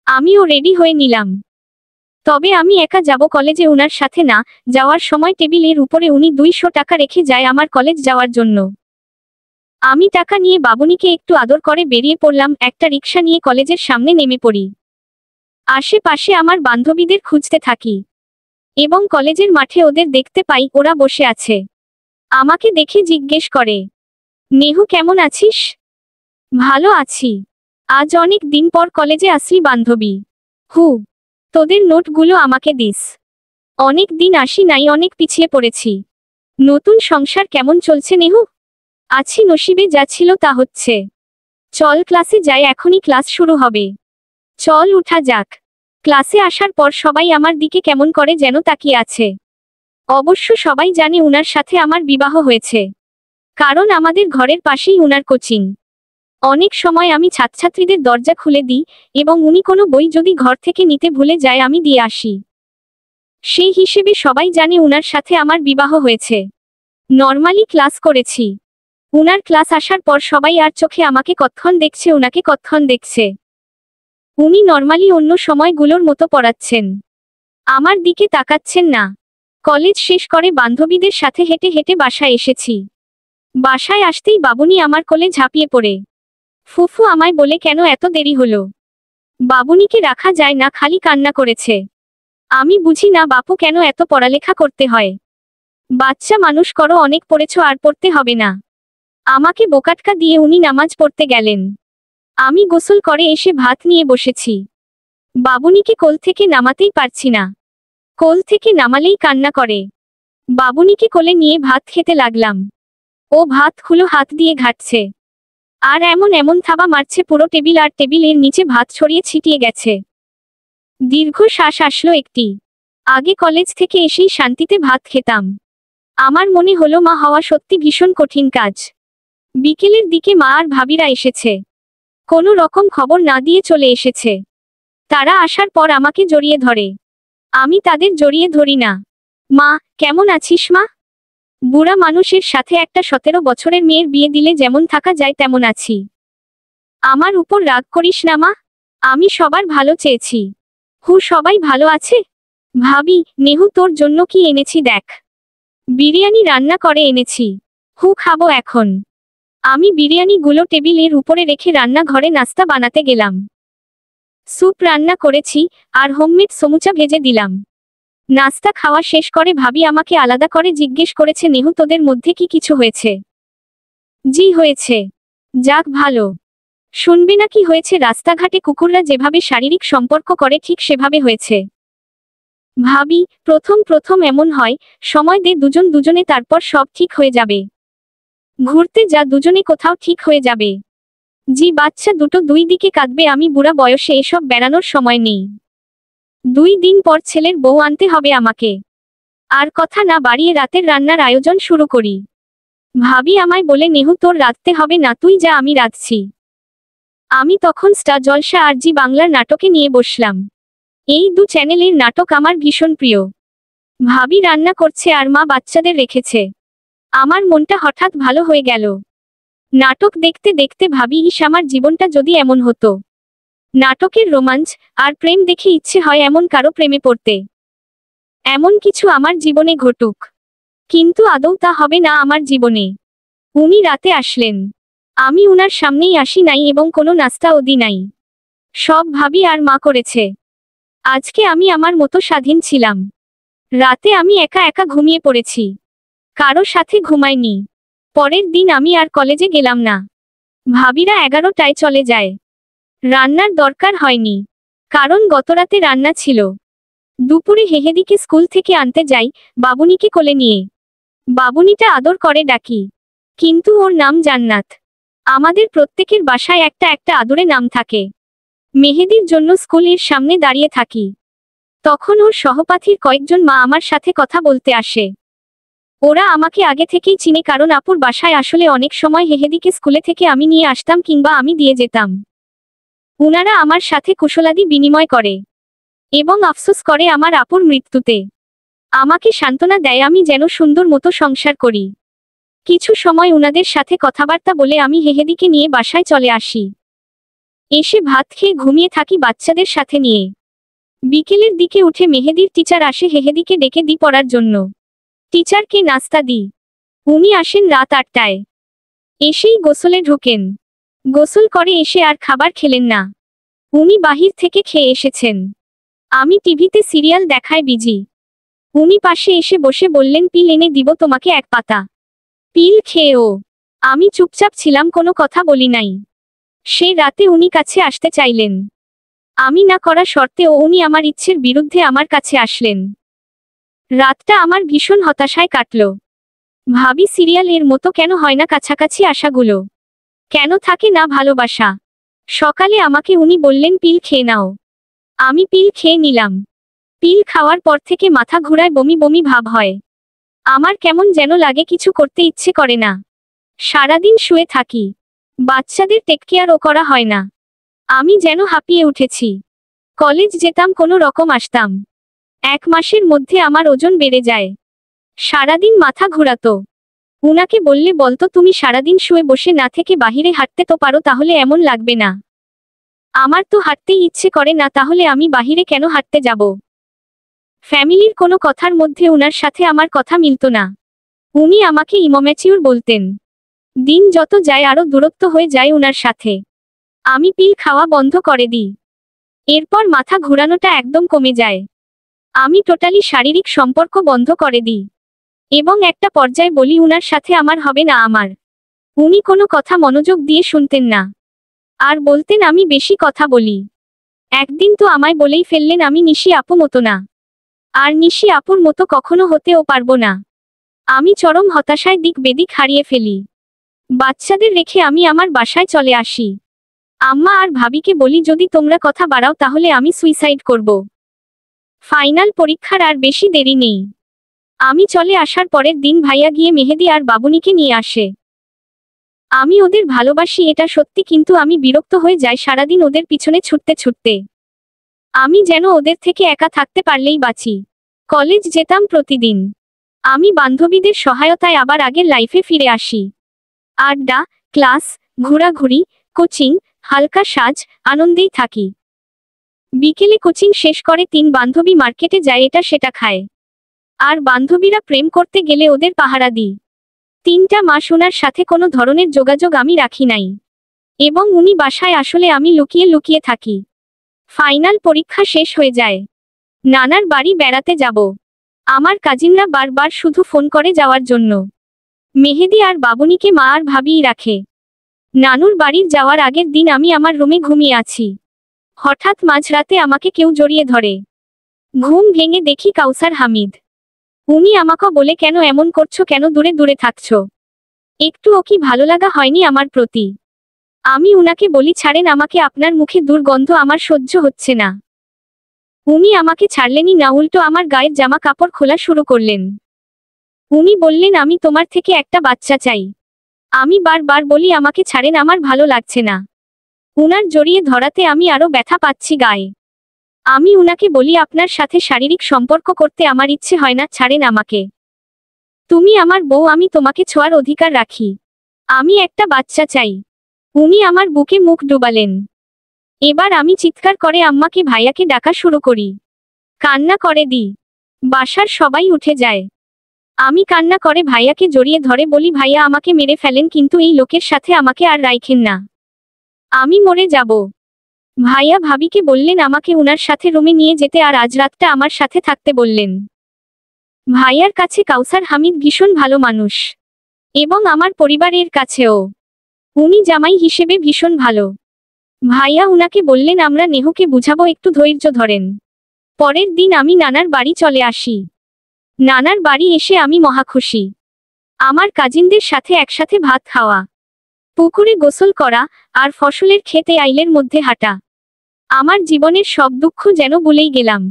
আমিও রেডি হয়ে নিলাম। তবে আমি একা যাব কলেজে উনার সাথে না। যাওয়ার সময় টেবিলের উপরে উনি 200 টাকা রেখে যায় আমার কলেজ যাওয়ার জন্য। আমি টাকা নিয়ে বাবুনিকে একটু আদর করে বেরিয়ে পড়লাম। একটা রিক্সা নিয়ে কলেজের সামনে নেমে পড়ি। আশেপাশে আমার বান্ধবীদের খুঁজতে থাকি এবং কলেজের মাঠে ওদের দেখতে পাই, ওরা বসে আছে। আমাকে দেখে জিজ্ঞেস করে, নেহু কেমন আছিস? ভালো আছি। আজ অনেক দিন পর কলেজে আসলি বান্ধবী। হু, তোদের নোটগুলো আমাকে দিস। অনেক দিন আসি নাই, অনেক পিছিয়ে পড়েছি। নতুন সংসার কেমন চলছে নেহু? আছি, নসিবে যা ছিল তা হচ্ছে। চল ক্লাসে যাই, এখনই ক্লাস শুরু হবে। চল উঠা যাক। ক্লাসে আসার পর সবাই আমার দিকে কেমন করে যেন তাকিয়ে আছে। অবশ্য সবাই জানে উনার সাথে আমার বিবাহ হয়েছে, কারণ আমাদের ঘরের পাশেই উনার কোচিং। অনেক সময় আমি ছাত্রছাত্রীদের দরজা খুলে দিই এবং উনি কোনো বই যদি ঘর থেকে নিতে ভুলে যায় আমি দিয়ে আসি। সেই হিসেবে সবাই জানে উনার সাথে আমার বিবাহ হয়েছে। নর্মালি ক্লাস করেছি। উনার ক্লাস আসার পর সবাই আর চোখে আমাকে কতক্ষণ দেখছে, উনাকে কতক্ষণ দেখছে। উনি নর্মালি অন্য সময়গুলোর মতো পড়াচ্ছেন, আমার দিকে তাকাচ্ছেন না। কলেজ শেষ করে বান্ধবীদের সাথে হেঁটে হেঁটে বাসায় এসেছি। বাসায় আসতেই বাবুনি আমার কোলে ঝাঁপিয়ে পড়ে। ফুফু আমায় বলে, কেন এত দেরি হলো? বাবুনিকে রাখা যায় না, খালি কান্না করেছে। আমি বুঝি না বাপু কেন এত পড়ালেখা করতে হয়। বাচ্চা মানুষ করো, অনেক পড়েছ, আর পড়তে হবে না। আমাকে বোকাটকা দিয়ে উনি নামাজ পড়তে গেলেন। আমি গোসল করে এসে ভাত নিয়ে বসেছি। বাবুনিকে কোল থেকে নামাতেই পারছি না। কোল থেকে নামালেই কান্না করে। বাবুনিকে কোলে নিয়ে ভাত খেতে লাগলাম। ও ভাত খুলো হাত দিয়ে ঘাটছে আর এমন এমন থাবা মারছে পুরো টেবিল, আর টেবিলের নিচে ভাত ছড়িয়ে ছিটিয়ে গেছে। দীর্ঘ শ্বাস আসলো একটি। আগে কলেজ থেকে এসেই শান্তিতে ভাত খেতাম। আমার মনে হলো মা হওয়া সত্যি ভীষণ কঠিন কাজ। বিকেলের দিকে মা আর ভাবিরা এসেছে। কোনো রকম খবর না দিয়ে চলে এসেছে। তারা আসার পর আমাকে জড়িয়ে ধরে। আমি তাদের জড়িয়ে ধরি না। মা, কেমন আছিস মা? বুড়া মানুষের সাথে একটা 17 বছরের মেয়ের বিয়ে দিলে যেমন থাকা যায় তেমন আছি। আমার উপর রাগ করিস না মা, আমি সবার ভালো চেয়েছি। হু, সবাই ভালো আছে? ভাবি, নেহু তোর জন্য কি এনেছি দেখ। বিরিয়ানি রান্না করে এনেছি। হু, খাবো এখন। আমি বিরিয়ানিগুলো টেবিলের উপরে রেখে রান্নাঘরে নাস্তা বানাতে গেলাম। স্যুপ রান্না করেছি আর হোমমেড সমুচা ভেজে দিলাম। নাস্তা খাওয়া শেষ করে ভাবি আমাকে আলাদা করে জিজ্ঞেস করেছে, নেহু তোদের মধ্যে কি কিছু হয়েছে? জি হয়েছে। যাক ভালো। শুনবে না কি হয়েছে? রাস্তাঘাটে কুকুররা যেভাবে শারীরিক সম্পর্ক করে ঠিক সেভাবে হয়েছে। ভাবি, প্রথম প্রথম এমন হয়, সময় দে দুজন দুজনে, তারপর সব ঠিক হয়ে যাবে। ঘুরতে যা দুজনে, কোথাও ঠিক হয়ে যাবে। জি, বাচ্চা দুটো 2 দিকে কাঁদবে, আমি বুড়া বয়সে এসব বেড়ানোর সময় নেই। 2 দিন পর ছেলের বউ আনতে হবে আমাকে। আর কথা না বাড়িয়ে রাতের রান্নার আয়োজন শুরু করি। ভাবি আমায় বলে, নেহু তোর রাঁধতে হবে না, তুই যা, আমি রাঁধছি। আমি তখন স্টার জলসা আর জি বাংলার নাটকে নিয়ে বসলাম। এই 2 চ্যানেলের নাটক আমার ভীষণ প্রিয়। ভাবি রান্না করছে আর মা বাচ্চাদের রেখেছে। আমার মনটা হঠাৎ ভালো হয়ে গেল। নাটক দেখতে দেখতে ভাবি, ইস, আমার জীবনটা যদি এমন হতো। নাটকের রোমাঞ্চ আর প্রেম দেখে ইচ্ছে হয় এমন কারো প্রেমে পড়তে। এমন কিছু আমার জীবনে ঘটুক। কিন্তু আদৌ তা হবে না আমার জীবনে। উনি রাতে আসলেন। আমি উনার সামনেই আসি নাই এবং কোনো নাস্তাও দিই নাই। সব ভাবি আর মা করেছে। আজকে আমি আমার মতো স্বাধীন ছিলাম। রাতে আমি একা একা ঘুমিয়ে পড়েছি। কারো সাথে ঘুমাইনি। পরের দিন আমি আর কলেজে গেলাম না। ভাবিরা 11টায় চলে যায়। রান্নার দরকার হয়নি, কারণ গতরাতে রান্না ছিল। দুপুরে হেহেদিকে স্কুল থেকে আনতে যাই, বাবুনিকে কোলে নিয়ে। বাবুনিটা আদর করে ডাকি, কিন্তু ওর নাম জান্নাত। আমাদের প্রত্যেকের বাসায় একটা একটা আদরে নাম থাকে। মেহেদির জন্য স্কুলের সামনে দাঁড়িয়ে থাকি। তখন ওর সহপাঠীর কয়েকজন মা আমার সাথে কথা বলতে আসে। ওরা আমাকে আগে থেকেই চিনে, কারণ আপুর বাসায় আসলে অনেক সময় হেহেদিকে স্কুলে থেকে আমি নিয়ে আসতাম কিংবা আমি দিয়ে যেতাম। উনারা আমার সাথে কুশলাদি বিনিময় করে এবং আফসোস করে আমার আপুর মৃত্যুতে। আমাকে সান্ত্বনা দেয় আমি যেন সুন্দর মতো সংসার করি। কিছু সময় উনাদের সাথে কথাবার্তা বলে আমি হেহেদিকে নিয়ে বাসায় চলে আসি। এসে ভাত খেয়ে ঘুমিয়ে থাকি বাচ্চাদের সাথে নিয়ে। বিকেলের দিকে উঠে মেহেদির টিচার আসে হেহেদিকে ডেকে দি পড়ার জন্য। টিচারকে নাস্তা দি। উনি আসেন রাত 8টায়। এসেই গোসলে ঢোকেন। গোসল করে এসে আর খাবার খেলেন না। উনি বাহির থেকে খেয়ে এসেছেন। আমি টিভিতে সিরিয়াল দেখায় বিজি। উনি পাশে এসে বসে বললেন পিল এনে দিব তোমাকে 1 পাতা। পিল খেয়ে ও। আমি চুপচাপ ছিলাম, কোনো কথা বলি নাই। সে রাতে উনি কাছে আসতে চাইলেন। আমি না করা শর্তেও উনি আমার ইচ্ছের বিরুদ্ধে আমার কাছে আসলেন। রাতটা আমার ভীষণ হতাশায় কাটল। ভাবি সিরিয়াল এর মতো কেন হয় না কাছাকাছি আসাগুলো? কেন থাকে না ভালোবাসা? সকালে আমাকে উনি বললেন পিল খেয়ে নাও। আমি পিল খেয়ে নিলাম। পিল খাওয়ার পর থেকে মাথা ঘুরায়, বমি বমি ভাব হয়। আমার কেমন যেন লাগে, কিছু করতে ইচ্ছে করে না। সারাদিন শুয়ে থাকি। বাচ্চাদের টেক কেয়ারও করা হয় না। আমি যেন হাঁপিয়ে উঠেছি। কলেজ যেতাম, কোনো রকম আসতাম। 1 মাসের মধ্যে আমার ওজন বেড়ে যায়। সারাদিন মাথা ঘুরাতো। উনাকে বললে বলতো তুমি সারাদিন শুয়ে বসে না থেকে বাহিরে হাঁটতে তো পারো, তাহলে এমন লাগবে না। আমার তো হাঁটতেই ইচ্ছে করে না, তাহলে আমি বাহিরে কেন হাঁটতে যাব? ফ্যামিলির কোনো কথার মধ্যে উনার সাথে আমার কথা মিলত না। উনি আমাকে ইমম্যাচিউর বলতেন। দিন যত যায় আরো দূরত্ব হয়ে যায় উনার সাথে। আমি পিল খাওয়া বন্ধ করে দিই। এরপর মাথা ঘুরানোটা একদম কমে যায়। আমি টোটালি শারীরিক সম্পর্ক বন্ধ করে দিই। এবং একটা পর্যায়ে বলি উনার সাথে আমার হবে না। উনি কোনো কথা মনোযোগ দিয়ে শুনতেন না। আর বলতেন আমি বেশি কথা বলি। একদিন তো আমায় বলেই ফেললেন আমি নিশি আপু মতো না। আর নিশি আপুর মতো কখনো হতেও পারবো না। আমি চরম হতাশায় দিক বেদিক হারিয়ে ফেলি। বাচ্চাদের রেখে আমি আমার বাসায় চলে আসি। আম্মা আর ভাবিকে বলি যদি তোমরা কথা বাড়াও তাহলে আমি সুইসাইড করব। ফাইনাল পরীক্ষার আর বেশি দেরি নেই। আমি চলে আসার পরের দিন ভাইয়া গিয়ে মেহেদি আর বাবুনিকে নিয়ে আসে। আমি ওদের ভালোবাসি এটা সত্যি, কিন্তু আমি বিরক্ত হয়ে যাই সারাদিন ওদের পিছনে ছুটতে ছুটতে। আমি যেন ওদের থেকে একা থাকতে পারলেই বাঁচি। কলেজ যেতাম প্রতিদিন। আমি বান্ধবীদের সহায়তায় আবার আগের লাইফে ফিরে আসি। আড্ডা, ক্লাস, ঘোরাঘুরি, কোচিং, হালকা সাজ, আনন্দেই থাকি। বিকেলে কোচিং শেষ করে 3 বান্ধবী মার্কেটে যায়, এটা সেটা খায়। আর বান্ধবীরা প্রেম করতে গেলে ওদের পাহারা দিই। 3টা মাস ওনার সাথে কোনো ধরনের যোগাযোগ আমি রাখি নাই। এবং উনি বাসায় আসলে আমি লুকিয়ে লুকিয়ে থাকি। ফাইনাল পরীক্ষা শেষ হয়ে যায়। নানার বাড়ি বেড়াতে যাব। আমার কাজিনরা বারবার শুধু ফোন করে যাওয়ার জন্য। মেহেদি আর বাবুনিকে মা আর ভাবিই রাখে। নানুর বাড়ির যাওয়ার আগের দিন আমি আমার রুমে ঘুমিয়ে আছি। হঠাৎ মাঝরাতে আমাকে কেউ জড়িয়ে ধরে। ঘুম ভেঙে দেখি কাউসার হামিদ। উনি আমাকে বলে কেন এমন করছো, কেন দূরে দূরে থাকছো? একটুও কি ভালো লাগা হয়নি আমার প্রতি? আমি উনাকে বলি ছাড়েন আমাকে, আপনার মুখে দুর্গন্ধ আমার সহ্য হচ্ছে না। উনি আমাকে ছাড়লেনই না, উল্টো আমার গায়ের জামা কাপড় খোলা শুরু করলেন। উনি বললেন আমি তোমার থেকে একটা বাচ্চা চাই। আমি বারবার বলি আমাকে ছাড়েন, আমার ভালো লাগছে না। উনার জড়িয়ে ধরাতে আমি আরো ব্যথা পাচ্ছি গায়ে। আমি উনাকে বলি আপনার সাথে শারীরিক সম্পর্ক করতে আমার ইচ্ছে হয় না, ছাড়েন আমাকে। তুমি আমার বউ, আমি তোমাকে ছোঁয়ার অধিকার রাখি। আমি একটা বাচ্চা চাই। উনি আমার বুকে মুখ ডুবালেন। এবার আমি চিৎকার করে আম্মাকে ভাইয়াকে ডাকা শুরু করি। কান্না করে দিই। বাসার সবাই উঠে যায়। আমি কান্না করে ভাইয়াকে জড়িয়ে ধরে বলি ভাইয়া আমাকে মেরে ফেলেন, কিন্তু এই লোকের সাথে আমাকে আর রাইখেন না। আমি মরে যাব। ভাইয়া ভাবিকে বললেন আমাকে উনার সাথে রুমে নিয়ে যেতে আর আজ রাতটা আমার সাথে থাকতে বললেন। ভাইয়ার কাছে কাউসার হামিদ ভীষণ ভালো মানুষ। এবং আমার পরিবারের কাছেও উনি জামাই হিসেবে ভীষণ ভালো। ভাইয়া উনাকে বললেন আমরা নেহুকে বুঝাবো, একটু ধৈর্য ধরেন। পরের দিন আমি নানার বাড়ি চলে আসি। নানার বাড়ি এসে আমি মহা খুশি। আমার কাজিনদের সাথে একসাথে ভাত খাওয়া, পুকুরে গোসল করা, আর ফসলের ক্ষেতে আইলের মধ্যে হাঁটা। আমার জীবনের সব দুঃখ যেন ভুলেই গেলাম।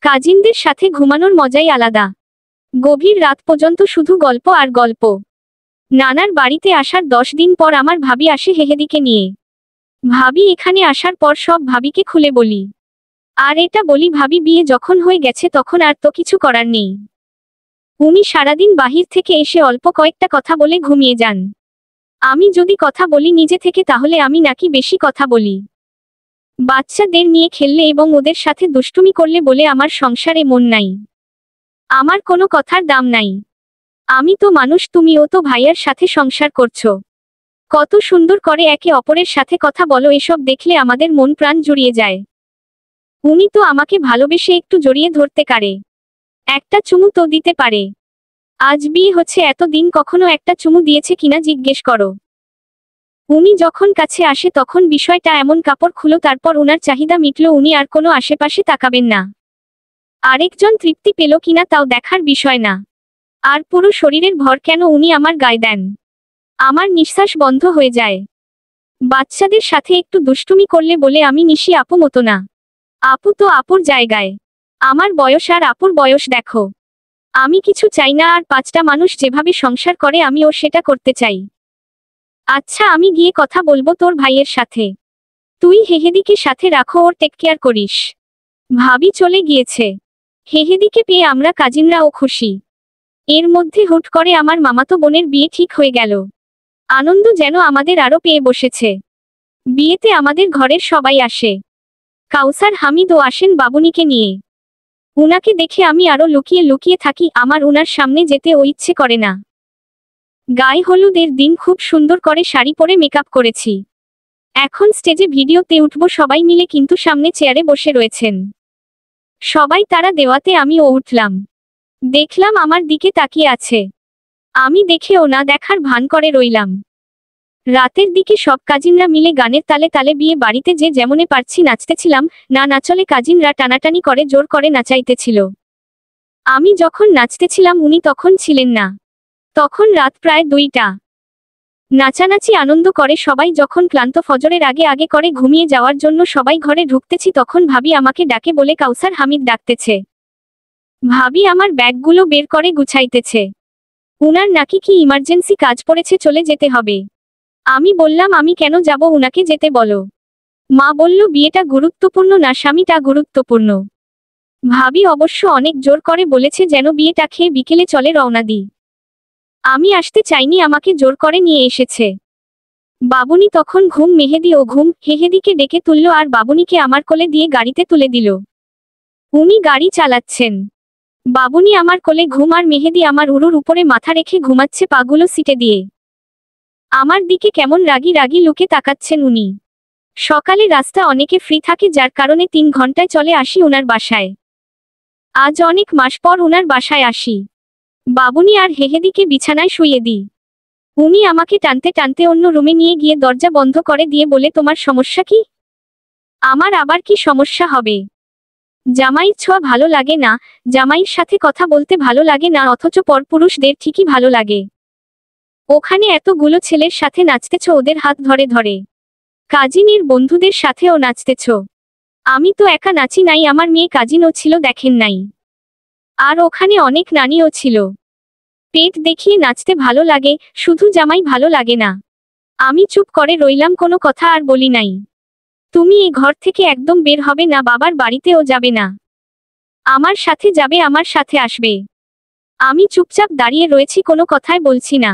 কাজিনদের সাথে ঘুমানোর মজাই আলাদা। গভীর রাত পর্যন্ত শুধু গল্প আর গল্প। নানার বাড়িতে আসার 10 দিন পর আমার ভাবি আসে হেহেদিকে নিয়ে। ভাবি এখানে আসার পর সব ভাবিকে খুলে বলি। আর এটা বলি ভাবি বিয়ে যখন হয়ে গেছে তখন আর তো কিছু করার নেই। উনি সারাদিন বাহির থেকে এসে অল্প কয়েকটা কথা বলে ঘুমিয়ে যান। আমি যদি কথা বলি নিজে থেকে তাহলে আমি নাকি বেশি কথা বলি। বাচ্চাদের নিয়ে খেললে এবং ওদের সাথে দুষ্টুমি করলে বলে আমার সংসারে মন নাই। আমার কোনো কথার দাম নাই। আমি তো মানুষ, তুমিও তো ভাইয়ার সাথে সংসার করছো। কত সুন্দর করে একে অপরের সাথে কথা বলো, এসব দেখলে আমাদের মন প্রাণ জুড়িয়ে যায়। উনি তো আমাকে ভালোবেসে একটু জড়িয়ে ধরতে পারে, একটা চুমু তো দিতে পারে। আজ বিয়ে হচ্ছে এতদিন কখনো একটা চুমু দিয়েছে কিনা জিজ্ঞেস করো। উনি যখন কাছে আসে তখন বিষয়টা এমন, কাপড় খুলো তারপর উনার চাহিদা মিটলো, উনি আর কোনো আশেপাশে তাকাবেন না। আরেকজন তৃপ্তি পেল কিনা তাও দেখার বিষয় না। আর পুরো শরীরের ভর কেন উনি আমার গায়ে দেন, আমার নিঃশ্বাস বন্ধ হয়ে যায়। বাচ্চাদের সাথে একটু দুষ্টুমি করলে বলে আমি নিশি আপু মতো না। আপু তো আপুর জায়গায়, আমার বয়স আর আপুর বয়স দেখো। আমি কিছু চাই না, আর 5টা মানুষ যেভাবে সংসার করে আমিও সেটা করতে চাই। আচ্ছা, আমি গিয়ে কথা বলবো তোর ভাইয়ের সাথে। তুই হেহেদিকে সাথে রাখো, ওর টেক কেয়ার করিস। ভাবি চলে গিয়েছে। হেহেদিকে পেয়ে আমরা কাজিনরাও খুশি। এর মধ্যে হুট করে আমার মামাতো বোনের বিয়ে ঠিক হয়ে গেল। আনন্দ যেন আমাদের আরো পেয়ে বসেছে। বিয়েতে আমাদের ঘরের সবাই আসে। কাউসার হামিদও আসেন বাবুনিকে নিয়ে। উনাকে দেখে আমি আরো লুকিয়ে লুকিয়ে থাকি, আমার উনার সামনে যেতে ও ইচ্ছে করে না। গায়ে হলুদের দিন খুব সুন্দর করে শাড়ি পরে মেকআপ করেছি। এখন স্টেজে ভিডিওতে উঠব সবাই মিলে, কিন্তু সামনে চেয়ারে বসে রয়েছেন সবাই, তারা দেওয়াতে আমিও উঠলাম। দেখলাম আমার দিকে তাকিয়ে আছে। আমি দেখেও না দেখার ভান করে রইলাম। রাতের দিকে সব কাজিনরা মিলে গানের তালে তালে বিয়ে বাড়িতে যে যেমনে পারছি নাচতেছিলাম। না নাচলে কাজিনরা টানাটানি করে জোর করে নাচাইতেছিল। আমি যখন নাচতেছিলাম উনি তখন ছিলেন না। তখন রাত প্রায় 2টা। নাচানাচি আনন্দ করে সবাই, যখন ক্লান্ত ফজরের আগে আগে করে ঘুমিয়ে যাওয়ার জন্য সবাই ঘরে ঢুকতেছি তখন ভাবি আমাকে ডাকে বলে কাউসার হামিদ ডাকতেছে। ভাবি আমার ব্যাগগুলো বের করে গুছাইতেছে। উনার নাকি কি ইমার্জেন্সি কাজ পড়েছে, চলে যেতে হবে। আমি বললাম আমি কেন যাব, উনাকে যেতে বলো। মা বলল বিয়েটা গুরুত্বপূর্ণ না, স্বামীটা গুরুত্বপূর্ণ। ভাবি অবশ্য অনেক জোর করে বলেছে যেন বিয়েটা খেয়ে বিকেলে চলে রওনা দিই। আমি আসতে চাইনি, আমাকে জোর করে নিয়ে এসেছে। বাবুনি তখন ঘুম, মেহেদি ও ঘুম। হেহেদিকে ডেকে তুলল আর বাবুনিকে আমার কোলে দিয়ে গাড়িতে তুলে দিল। উনি গাড়ি চালাচ্ছেন। বাবুনি আমার কোলে ঘুম, আর মেহেদি আমার উরুর উপরে মাথা রেখে ঘুমাচ্ছে পাগুলো সিটে দিয়ে। আমার দিকে কেমন রাগী রাগী লুকে তাকাচ্ছেন উনি। সকালে রাস্তা অনেকে ফ্রি থাকে, যার কারণে 3 ঘন্টায় চলে আসি উনার বাসায়। আজ অনেক মাস পর উনার বাসায় আসি। বাবুনি আর হেহেদিকে বিছানায় শুইয়ে দিই। উনি আমাকে টানতে টানতে অন্য রুমে নিয়ে গিয়ে দরজা বন্ধ করে দিয়ে বলে তোমার সমস্যা কি? আমার আবার কি সমস্যা হবে? জামাইয়ের ছোঁয়া ভালো লাগে না, জামাইয়ের সাথে কথা বলতে ভালো লাগে না, অথচ পরপুরুষদের ঠিকই ভালো লাগে। ওখানে এতগুলো ছেলের সাথে নাচতেছ, ওদের হাত ধরে ধরে। কাজিনের বন্ধুদের সাথেও নাচতেছ। আমি তো একা নাচি নাই, আমার মেয়ে কাজিনও ছিল, দেখেন নাই? আর ওখানে অনেক নানিও ছিল। পেট দেখিয়ে নাচতে ভালো লাগে, শুধু জামাই ভালো লাগে না। আমি চুপ করে রইলাম, কোনো কথা আর বলি নাই। তুমি এ ঘর থেকে একদম বের হবে না, বাবার বাড়িতেও যাবে না। আমার সাথে যাবে, আমার সাথে আসবে। আমি চুপচাপ দাঁড়িয়ে রয়েছি, কোনো কথাই বলছি না।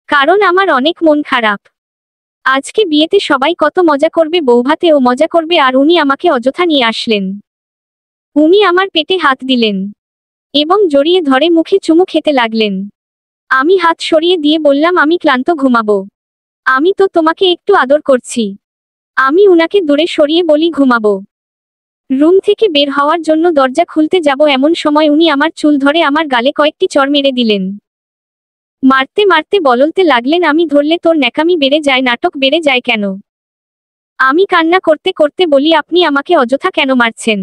কারণ আমার অনেক মন খারাপ। আজকে বিয়েতে সবাই কত মজা করবে, বৌভাতেও মজা করবে, আর উনি আমাকে অযথা নিয়ে আসলেন। উনি আমার পেটে হাত দিলেন এবং জড়িয়ে ধরে মুখে চুমু খেতে লাগলেন। আমি হাত সরিয়ে দিয়ে বললাম আমি ক্লান্ত, ঘুমাবো। আমি তো তোমাকে একটু আদর করছি। আমি উনাকে দূরে সরিয়ে বলি ঘুমাবো। রুম থেকে বের হওয়ার জন্য দরজা খুলতে যাব, এমন সময় উনি আমার চুল ধরে আমার গালে কয়েকটি চড় মেরে দিলেন। মারতে মারতে বলতে লাগলেন আমি ধরলে তোর ন্যাকামি বেড়ে যায়, নাটক বেড়ে যায় কেন? আমি কান্না করতে করতে বলি আপনি আমাকে অযথা কেন মারছেন?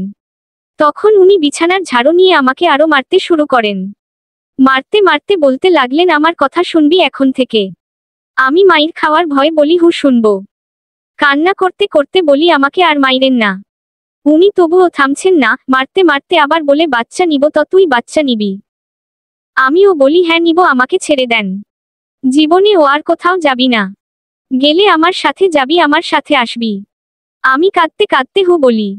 তখন উনি বিছানার ঝাড়ু নিয়ে আমাকে আরো মারতে শুরু করেন। মারতে মারতে বলতে লাগলেন আমার কথা শুনবি এখন থেকে? আমি মাইর খাওয়ার ভয় বলি হু শুনবো। কান্না করতে করতে বলি আমাকে আর মাইরেন না। উনি তবুও থামছেন না, মারতে মারতে আবার বলে বাচ্চা নিব তো, তুই বাচ্চা নিবি? আমিও বলি হ্যাঁ নিব, আমাকে ছেড়ে দেন। জীবনে ও আর কোথাও যাবি না। গেলে আমার সাথে যাবি, আমার সাথে আসবি। আমি কাঁদতে কাঁদতে হু বলি।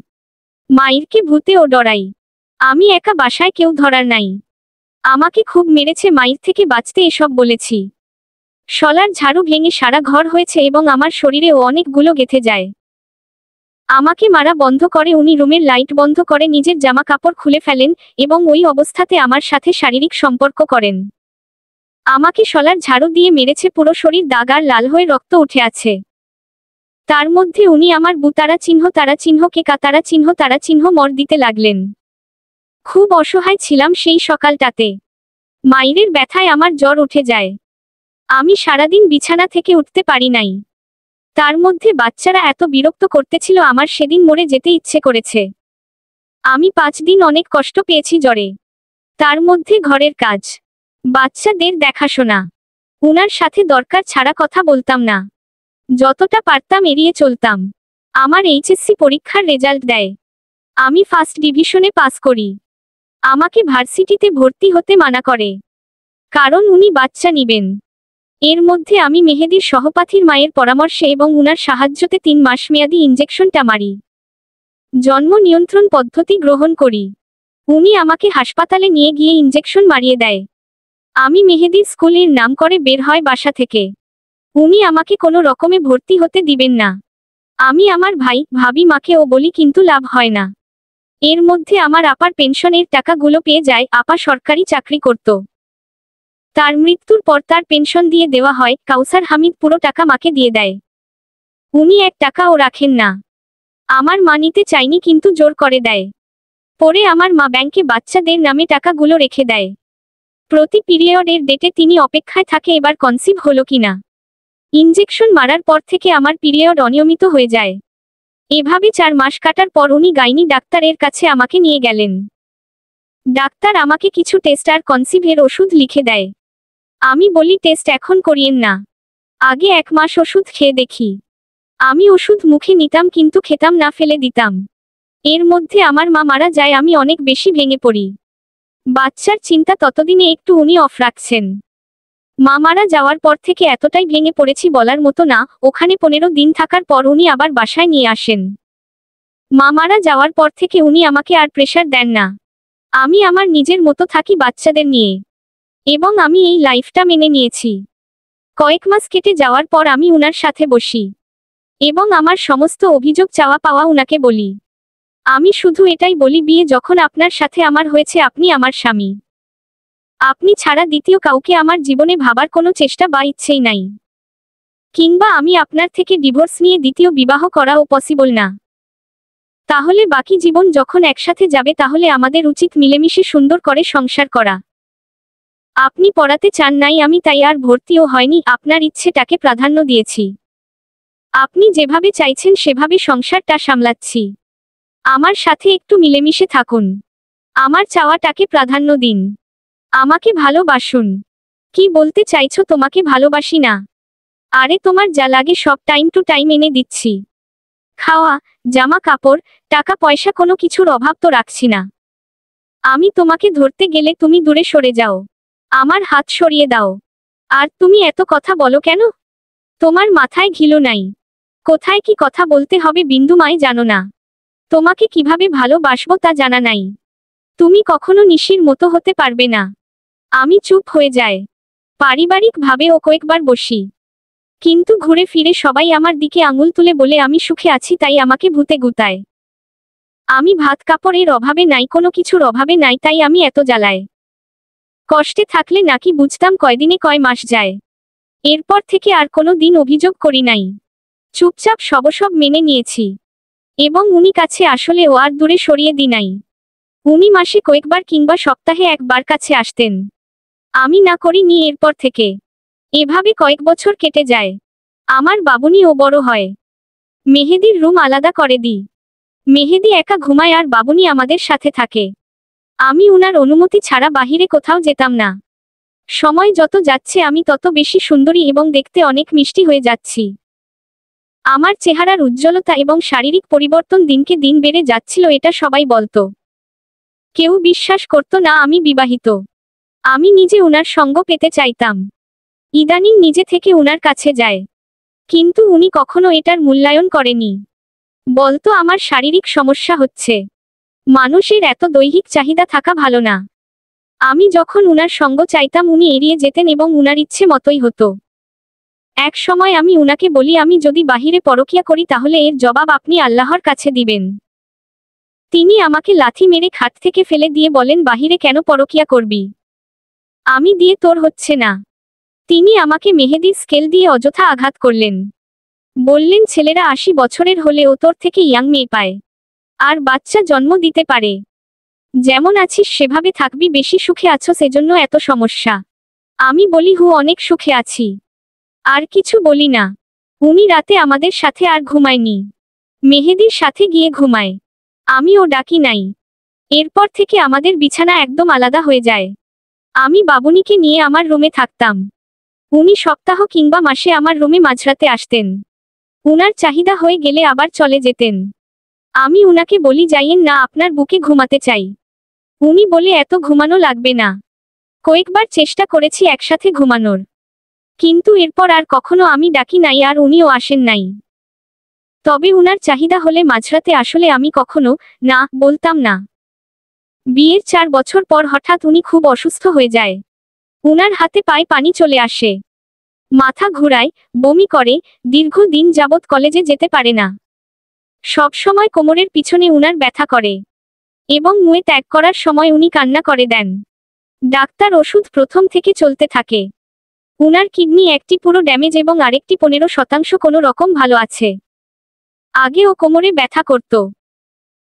মাইরকে ভূতে ও ডরাই। আমি একা, বাসায় কেউ ধরার নাই। আমাকে খুব মেরেছে, মাইর থেকে বাঁচতে এসব বলেছি। শলার ঝাড়ু ভেঙে সারা ঘর হয়েছে এবং আমার শরীরেও অনেকগুলো গেঁথে যায়। আমাকে মারা বন্ধ করে উনি রুমের লাইট বন্ধ করে নিজের জামা কাপড় খুলে ফেলেন এবং ওই অবস্থাতে আমার সাথে শারীরিক সম্পর্ক করেন। আমাকে শলার ঝাড়ু দিয়ে মেরেছে, পুরো শরীর দাগ আর লাল হয়ে রক্ত উঠে আছে। তার মধ্যে উনি আমার তারা চিহ্ন কেকা তারা চিহ্ন মর দিতে লাগলেন। খুব অসহায় ছিলাম সেই সকালটাতে। মাইরের ব্যথায় আমার জ্বর উঠে যায়। আমি সারাদিন বিছানা থেকে উঠতে পারি নাই। তার মধ্যে বাচ্চারা এত বিরক্ত করতেছিল, আমার সেদিন মরে যেতে ইচ্ছে করেছে। আমি 5 দিন অনেক কষ্ট পেয়েছি জ্বরে। তার মধ্যে ঘরের কাজ, বাচ্চাদের দেখাশোনা, উনার সাথে দরকার ছাড়া কথা বলতাম না। যতটা পারতাম এড়িয়ে চলতাম। আমার এইচএসসি পরীক্ষার রেজাল্ট দেয়, আমি ফার্স্ট ডিভিশনে পাস করি। আমাকে ভার্সিটিতে ভর্তি হতে মানা করে, কারণ উনি বাচ্চা নিবেন। এর মধ্যে আমি মেহেদীর সহপাঠীর মায়ের পরামর্শে এবং উনার সাহায্যতে 3 মাস মেয়াদী ইনজেকশনটা মারি। জন্ম নিয়ন্ত্রণ পদ্ধতি গ্রহণ করি। উনি আমাকে হাসপাতালে নিয়ে গিয়ে ইনজেকশন মারিয়ে দেয়। আমি মেহেদীর স্কুলের নাম করে বের হয় বাসা থেকে। উনি আমাকে কোনো রকমে ভর্তি হতে দিবেন না। আমি আমার ভাই ভাবি মাকে বলি, কিন্তু লাভ হয় না। এর মধ্যে আমার আপার পেনশনের টাকাগুলো পেয়ে যায়। আপা সরকারি চাকরি করত। তার মৃত্যুর পর তার পেনশন দিয়ে দেওয়া হয়। কাউসার হামিদ পুরো টাকা মাকে দিয়ে দেয়। উনি 1 টাকাও রাখেন না। আমার মা নিতে চাইনি, কিন্তু জোর করে দেয়। পরে আমার মা ব্যাংকে বাচ্চাদের নামে টাকাগুলো রেখে দেয়। প্রতি পিরিয়ডের ডেটে তিনি অপেক্ষায় থাকে এবার কনসিভ হলো কিনা। ইনজেকশন মারার পর থেকে আমার পিরিয়ড অনিয়মিত হয়ে যায়। এভাবে 4 মাস কাটার পর উনি গাইনি ডাক্তারের কাছে আমাকে নিয়ে গেলেন। ডাক্তার আমাকে কিছু টেস্ট আর কনসিভের ওষুধ লিখে দেয়। আমি বলি, টেস্ট এখন করিয়েন না, আগে 1 মাস ওষুধ খেয়ে দেখি। আমি ওষুধ মুখে নিতাম, কিন্তু খেতাম না, ফেলে দিতাম। এর মধ্যে আমার মা মারা যায়। আমি অনেক বেশি ভেঙে পড়ি। বাচ্চার চিন্তা ততদিনে একটু উনি অফ রাখছেন। মা মারা যাওয়ার পর থেকে এতটাই ভেঙে পড়েছি বলার মতো না। ওখানে 15 দিন থাকার পর উনি আবার বাসায় নিয়ে আসেন। মা মারা যাওয়ার পর থেকে উনি আমাকে আর প্রেশার দেন না। আমি আমার নিজের মতো থাকি বাচ্চাদের নিয়ে, এবং আমি এই লাইফটা মেনে নিয়েছি। কয়েক মাস কেটে যাওয়ার পর আমি উনার সাথে বসি এবং আমার সমস্ত অভিযোগ চাওয়া পাওয়া উনাকে বলি। আমি শুধু এটাই বলি, বিয়ে যখন আপনার সাথে আমার হয়েছে, আপনি আমার স্বামী। আপনি ছাড়া দ্বিতীয় কাউকে আমার জীবনে ভাবার কোনো চেষ্টা বা ইচ্ছেই নাই। কিংবা আমি আপনার থেকে ডিভোর্স নিয়ে দ্বিতীয় বিবাহ করাও পসিবল না। তাহলে বাকি জীবন যখন একসাথে যাবে, তাহলে আমাদের উচিত মিলেমিশে সুন্দর করে সংসার করা। আপনি পড়াতে চান নাই, আমি তাই আর ভর্তিও হয়নি। আপনার ইচ্ছেটাকে প্রাধান্য দিয়েছি। আপনি যেভাবে চাইছেন সেভাবে সংসারটা সামলাচ্ছি। আমার সাথে একটু মিলেমিশে থাকুন। আমার চাওয়াটাকে প্রাধান্য দিন। আমাকে ভালোবাসুন। কি বলতে চাইছো? তোমাকে ভালোবাসি না? আরে তোমার যা লাগে সব টাইম টু টাইম এনে দিচ্ছি। খাওয়া, জামা কাপড়, টাকা পয়সা, কোনো কিছুর অভাব তো রাখছি না। আমি তোমাকে ধরতে গেলে তুমি দূরে সরে যাও, আমার হাত সরিয়ে দাও। আর তুমি এত কথা বলো কেন? তোমার মাথায় ঘিলু নাই? কোথায় কি কথা বলতে হবে বিন্দুমায় জানো না? তোমাকে কিভাবে ভালোবাসবো তা জানা নাই? তুমি কখনো নিশির মতো হতে পারবে না। আমি চুপ হয়ে যাই। পারিবারিকভাবে কয়েকবার বসি, কিন্তু ঘুরে ফিরে সবাই আমার দিকে আঙুল তুলে বলে আমি সুখে আছি, তাই আমাকে ভূতে গুতায়। আমি ভাত কাপড়ের অভাবে নাই, কোনো কিছুর অভাবে নাই, তাই আমি এত জ্বালায় কষ্টে থাকলে নাকি বুঝতাম কয়দিনে কয় মাস যায়। এরপর থেকে আর কোনো দিন অভিযোগ করি নাই। চুপচাপ সব মেনে নিয়েছি। এবং উনি কাছে আসলে আর দূরে সরিয়ে দি নাই। উনি মাসে কয়েকবার কিংবা সপ্তাহে 1 বার কাছে আসতেন। আমি না করিনি এরপর থেকে। এভাবে কয়েক বছর কেটে যায়। আমার বাবুনিও বড় হয়। মেহেদীর রুম আলাদা করে দিই। মেহেদী একা ঘুমায় আর বাবুনি আমাদের সাথে থাকে। আমি উনার অনুমতি ছাড়া বাহিরে কোথাও যেতাম না। সময় যত যাচ্ছে আমি তত বেশি সুন্দরী এবং দেখতে অনেক মিষ্টি হয়ে যাচ্ছি। আমার চেহারার উজ্জ্বলতা এবং শারীরিক পরিবর্তন দিনকে দিন বেড়ে যাচ্ছিল, এটা সবাই বলতো। কেউ বিশ্বাস করত না আমি বিবাহিত। আমি নিজে উনার সঙ্গ পেতে চাইতাম। ইদানিং নিজে থেকে উনার কাছে যায়, কিন্তু উনি কখনো এটার মূল্যায়ন করেনি। বলতো আমার শারীরিক সমস্যা হচ্ছে। মানুষের এত দৈহিক চাহিদা থাকা ভালো না। আমি যখন উনার সঙ্গ চাইতাম উনি এড়িয়ে যেতেন এবং উনার ইচ্ছে মতোই হতো। এক সময় আমি উনাকে বলি আমি যদি বাহিরে পরকিয়া করি তাহলে এর জবাব আপনি আল্লাহর কাছে দিবেন। তিনি আমাকে লাথি মেরে খাট থেকে ফেলে দিয়ে বলেন বাহিরে কেন পরকিয়া করবি? আমি দিয়ে তোর হচ্ছে না। তিনি আমাকে মেহেদির স্কেল দিয়ে অযথা আঘাত করলেন। বললেন ছেলেরা 80 বছরের হলেও তোর থেকে ইয়াং মেয়ে পায় আর বাচ্চা জন্ম দিতে পারে। যেমন আছিস সেভাবে থাকবি, বেশি সুখে আছো সেজন্য এত সমস্যা। আমি বলি অনেক সুখে আছি, আর কিছু বলি না। উনি রাতে আমাদের সাথে আর ঘুমায়নি, মেহেদির সাথে গিয়ে ঘুমায়। আমিও ডাকি নাই। এরপর থেকে আমাদের বিছানা একদম আলাদা হয়ে যায়। আমি বাবুনিকে নিয়ে আমার রুমে থাকতাম। উনি সপ্তাহ কিংবা মাসে আমার রুমে মাঝরাতে আসতেন। উনার চাহিদা হয়ে গেলে আবার চলে যেতেন। আমি উনাকে বলি যাইয়েন না, আপনার বুকে ঘুমাতে চাই। উনি বলে এত ঘুমানো লাগবে না। কয়েকবার চেষ্টা করেছি একসাথে ঘুমানোর, কিন্তু এরপর আর কখনো আমি ডাকি নাই আর উনিও আসেন নাই। তবে উনার চাহিদা হলে মাঝরাতে আসলে আমি কখনো না বলতাম না। বিয়ের 4 বছর পর হঠাৎ উনি খুব অসুস্থ হয়ে যায়। উনার হাতে পায়ে পানি চলে আসে, মাথা ঘুরায়, বমি করে, দীর্ঘদিন যাবৎ কলেজে যেতে পারে না। সব সময় কোমরের পিছনে উনার ব্যথা করে এবং মুয়ে ত্যাগ করার সময় উনি কান্না করে দেন। ডাক্তার ওষুধ প্রথম থেকে চলতে থাকে। উনার কিডনি একটি পুরো ড্যামেজ এবং আরেকটি 15% কোনো রকম ভালো আছে। আগে ও কোমরে ব্যথা করত।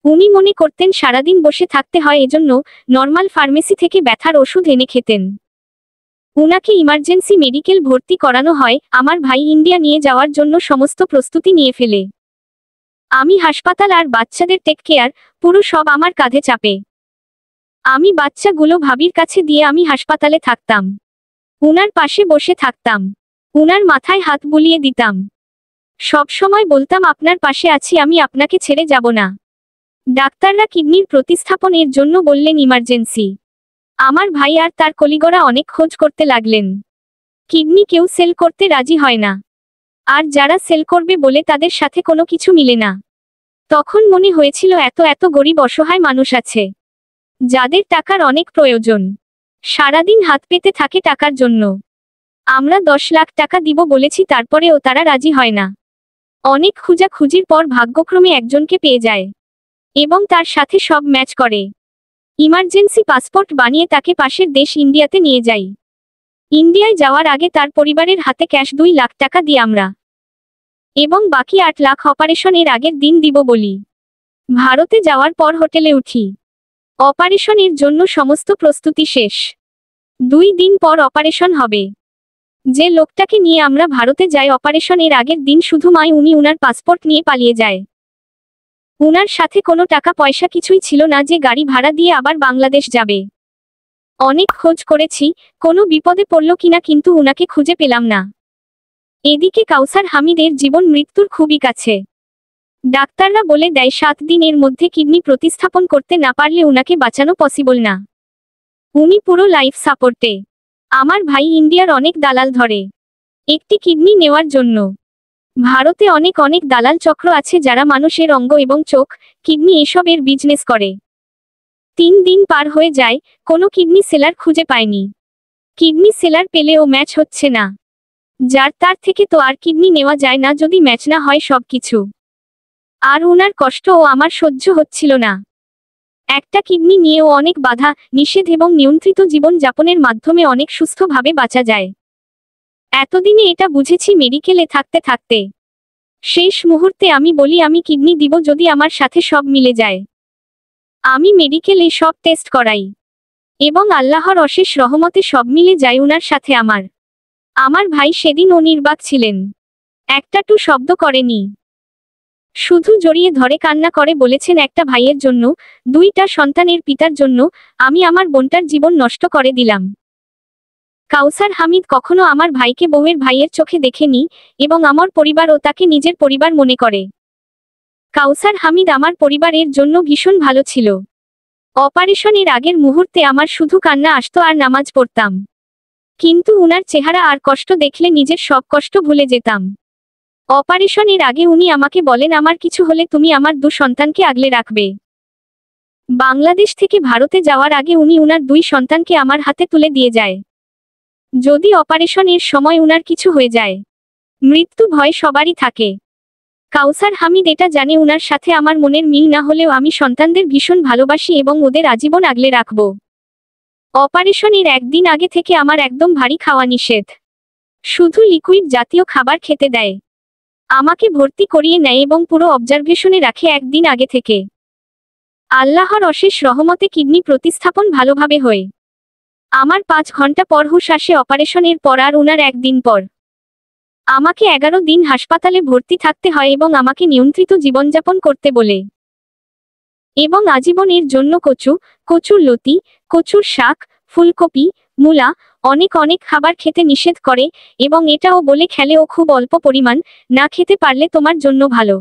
উনি মনে করতেন সারাদিন বসে থাকতে হয়, এজন্য নর্মাল ফার্মেসি থেকে ব্যথার ওষুধ এনে খেতেন। উনাকে ইমার্জেন্সি মেডিকেল ভর্তি করানো হয়। আমার ভাই ইন্ডিয়া নিয়ে যাওয়ার জন্য সমস্ত প্রস্তুতি নিয়ে ফেলে। আমি হাসপাতাল আর বাচ্চাদের টেক কেয়ার পুরো সব আমার কাঁধে চাপে। আমি বাচ্চাগুলো ভাবির কাছে দিয়ে আমি হাসপাতালে থাকতাম, উনার পাশে বসে থাকতাম, উনার মাথায় হাত বুলিয়ে দিতাম। সব সময় বলতাম আপনার পাশে আছি, আমি আপনাকে ছেড়ে যাব না। ডাক্তাররা কিডনির প্রতিস্থাপন এর জন্য বললেন ইমার্জেন্সি। আমার ভাই আর তার কলিগরা অনেক খোঁজ করতে লাগলেন। কিডনি কেউ সেল করতে রাজি হয় না, আর যারা সেল করবে বলে তাদের সাথে কোনো কিছু মিলে না। তখন মনে হয়েছিল এত এত গরিব অসহায় মানুষ আছে যাদের টাকার অনেক প্রয়োজন, সারাদিন হাত পেতে থাকে টাকার জন্য। আমরা 10 লাখ টাকা দিব বলেছি, তারপরেও তারা রাজি হয় না। অনেক খুঁজাখুঁজির পর ভাগ্যক্রমে একজনকে পেয়ে যায় এবং তার সাথে সব ম্যাচ করে। ইমার্জেন্সি পাসপোর্ট বানিয়ে তাকে পাশের দেশ ইন্ডিয়াতে নিয়ে যাই। ইন্ডিয়ায় যাওয়ার আগে তার পরিবারের হাতে ক্যাশ 2 লাখ টাকা দিই আমরা, এবং বাকি 8 লাখ অপারেশন এর আগের দিন দিব বলি। ভারতে যাওয়ার পর হোটেলে উঠি। অপারেশনের জন্য সমস্ত প্রস্তুতি শেষ। 2 দিন পর অপারেশন হবে। যে লোকটাকে নিয়ে আমরা ভারতে যাই অপারেশন এর আগের দিন, শুধু উনি উনার পাসপোর্ট নিয়ে পালিয়ে যায়। উনার সাথে কোনো টাকা পয়সা কিছুই ছিল না যে গাড়ি ভাড়া দিয়ে আবার বাংলাদেশ যাবে। অনেক খোঁজ করেছি কোনো বিপদে পড়ল কিনা, কিন্তু উনাকে খুঁজে পেলাম না। এদিকে কাউসার হামিদের জীবন মৃত্যুর খুবই কাছে। ডাক্তাররা বলে দেয় 7 দিনের মধ্যে কিডনি প্রতিস্থাপন করতে না পারলে উনাকে বাঁচানো পসিবল না। উনি পুরো লাইফ সাপোর্টে। আমার ভাই ইন্ডিয়ার অনেক দালাল ধরে একটি কিডনি নেওয়ার জন্য। ভারতে অনেক অনেক দালাল চক্র আছে যারা মানুষের অঙ্গ এবং চোখ, কিডনি এসবের বিজনেস করে। 3 দিন পার হয়ে যায়, কোনো কিডনি সেলার খুঁজে পায়নি। কিডনি সেলার পেলেও ম্যাচ হচ্ছে না, যার তার থেকে তো আর কিডনি নেওয়া যায় না যদি ম্যাচ না হয় সবকিছু। আর উনার কষ্ট ও আমার সহ্য হচ্ছিল না। একটা কিডনি নিয়েও অনেক বাধা নিষেধ এবং নিয়ন্ত্রিত জীবন যাপনের মাধ্যমে অনেক সুস্থভাবে বাঁচা যায়। এতদিনে এটা বুঝেছি মেডিকেলে থাকতে থাকতে। শেষ মুহূর্তে আমি বলি আমি কিডনি দিব যদি আমার সাথে সব মিলে যায়। আমি মেডিকেলে সব টেস্ট করাই এবং আল্লাহর অশেষ রহমতে সব মিলে যায় উনার সাথে আমার ভাই সেদিন ও নির্বাক ছিলেন, একটা টু শব্দ করেনি, শুধু জড়িয়ে ধরে কান্না করে বলেছেন একটা ভাইয়ের জন্য, 2টা সন্তানের পিতার জন্য আমি আমার বোনটার জীবন নষ্ট করে দিলাম। কাউসার হামিদ কখনো আমার ভাইকে বউয়ের ভাইয়ের চোখে দেখেনি এবং আমার পরিবারও তাকে নিজের পরিবার মনে করে। কাউসার হামিদ আমার পরিবারের জন্য ভীষণ ভালো ছিল। অপারেশনের আগের মুহূর্তে আমার শুধু কান্না আসতো আর নামাজ পড়তাম, কিন্তু উনার চেহারা আর কষ্ট দেখলে নিজের সব কষ্ট ভুলে যেতাম। অপারেশনের আগে উনি আমাকে বলেন আমার কিছু হলে তুমি আমার 2 সন্তানকে আগলে রাখবে। বাংলাদেশ থেকে ভারতে যাওয়ার আগে উনি উনার 2 সন্তানকে আমার হাতে তুলে দিয়ে যায়। যদি অপারেশনের সময় উনার কিছু হয়ে যায় মৃত্যু ভয় সবারই থাকে। কাউসার হামিদ এটা জানে উনার সাথে আমার মনের মিল না হলেও আমি সন্তানদের ভীষণ ভালোবাসি এবং ওদের আজীবন আগলে রাখব। অপারেশনের একদিন আগে থেকে আমার একদম ভারী খাওয়া নিষেধ। শুধু লিকুইড জাতীয় খাবার খেতে দেয়। আমাকে ভর্তি করিয়ে নেয় এবং পুরো অবজারভেশনে রাখে একদিন আগে থেকে। আল্লাহর অশেষ রহমতে কিডনি প্রতিস্থাপন ভালোভাবে হয়। আমার 5 ঘন্টা পর হুঁশ আসে অপারেশনের পর আর উনার একদিন পর। আমাকে 11 দিন হাসপাতালে ভর্তি থাকতে হয় এবং আমাকে নিয়ন্ত্রিত জীবনযাপন করতে বলে। এবং আজীবনের জন্য কচুর লতি, কচুর শাক, ফুলকপি, মূলা, অনেক অনেক খাবার খেতে নিষেধ করে এবং এটাও বলে খেলেও খুব অল্প পরিমাণ, না খেতে পারলে তোমার জন্য ভালো।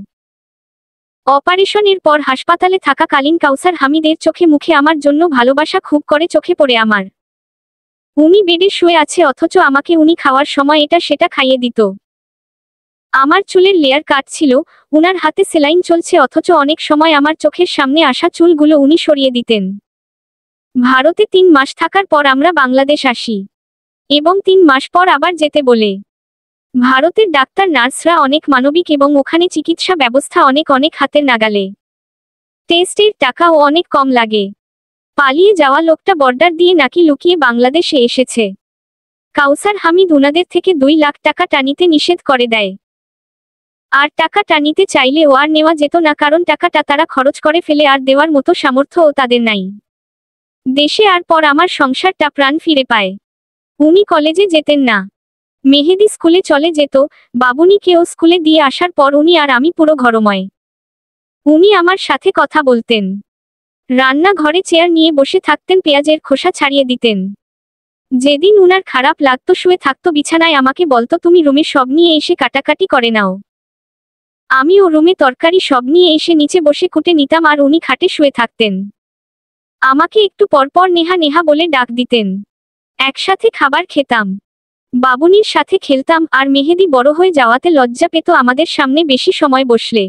অপারেশনের পর হাসপাতালে থাকাকালীন কাউসার হামিদের চোখে মুখে আমার জন্য ভালোবাসা খুব করে চোখে পড়ে আমার। উনি বেডে শুয়ে আছে অথচ আমাকে উনি খাওয়ার সময় এটা সেটা খাইয়ে দিত। আমার চুলের লেয়ার কাটছিল, উনার হাতে সেলাইন চলছে অথচ অনেক সময় আমার চোখের সামনে আসা চুলগুলো উনি সরিয়ে দিতেন। ভারতে 3 মাস থাকার পর আমরা বাংলাদেশ আসি এবং 3 মাস পর আবার যেতে বলে। ভারতের ডাক্তার নার্সরা অনেক মানবিক এবং ওখানে চিকিৎসা ব্যবস্থা অনেক অনেক হাতের নাগালে। টেস্টের টাকাও অনেক কম লাগে। পালিয়ে যাওয়া লোকটা বর্ডার দিয়ে নাকি লুকিয়ে বাংলাদেশে এসেছে। কাউসার হামিদ উনাদের থেকে 2 লাখ টাকা টানিতে নিষেধ করে দেয়। আর টাকা টানিতে চাইলে ও আর নেওয়া যেত না, কারণ টাকাটা তারা খরচ করে ফেলে আর দেওয়ার মতো সামর্থ্যও তাদের নাই। দেশে আর পর আমার সংসারটা প্রাণ ফিরে পায়। উনি কলেজে যেতেন না। মেহেদি স্কুলে চলে যেত, বাবুনিকেও স্কুলে দিয়ে আসার পর উনি আর আমি পুরো ঘরময়। উনি আমার সাথে কথা বলতেন। রান্নাঘরে চেয়ার নিয়ে বসে থাকতেন, পেঁয়াজের খোসা ছাড়িয়ে দিতেন। যেদিন উনার খারাপ লাগতো শুয়ে থাকতো বিছানায়, আমাকে বলতো তুমি রুমে সব নিয়ে এসে কাটাকাটি করে নাও। আমি ও রুমে তরকারি সব নিয়ে এসে নিচে বসে কুটে নিতাম আর উনি খাটে শুয়ে থাকতেন। আমাকে একটু পরপর নেহা নেহা বলে ডাক দিতেন। একসাথে খাবার খেতাম, বাবুনির সাথে খেলতাম আর মেহেদি বড় হয়ে যাওয়াতে লজ্জা পেত আমাদের সামনে বেশি সময় বসলে।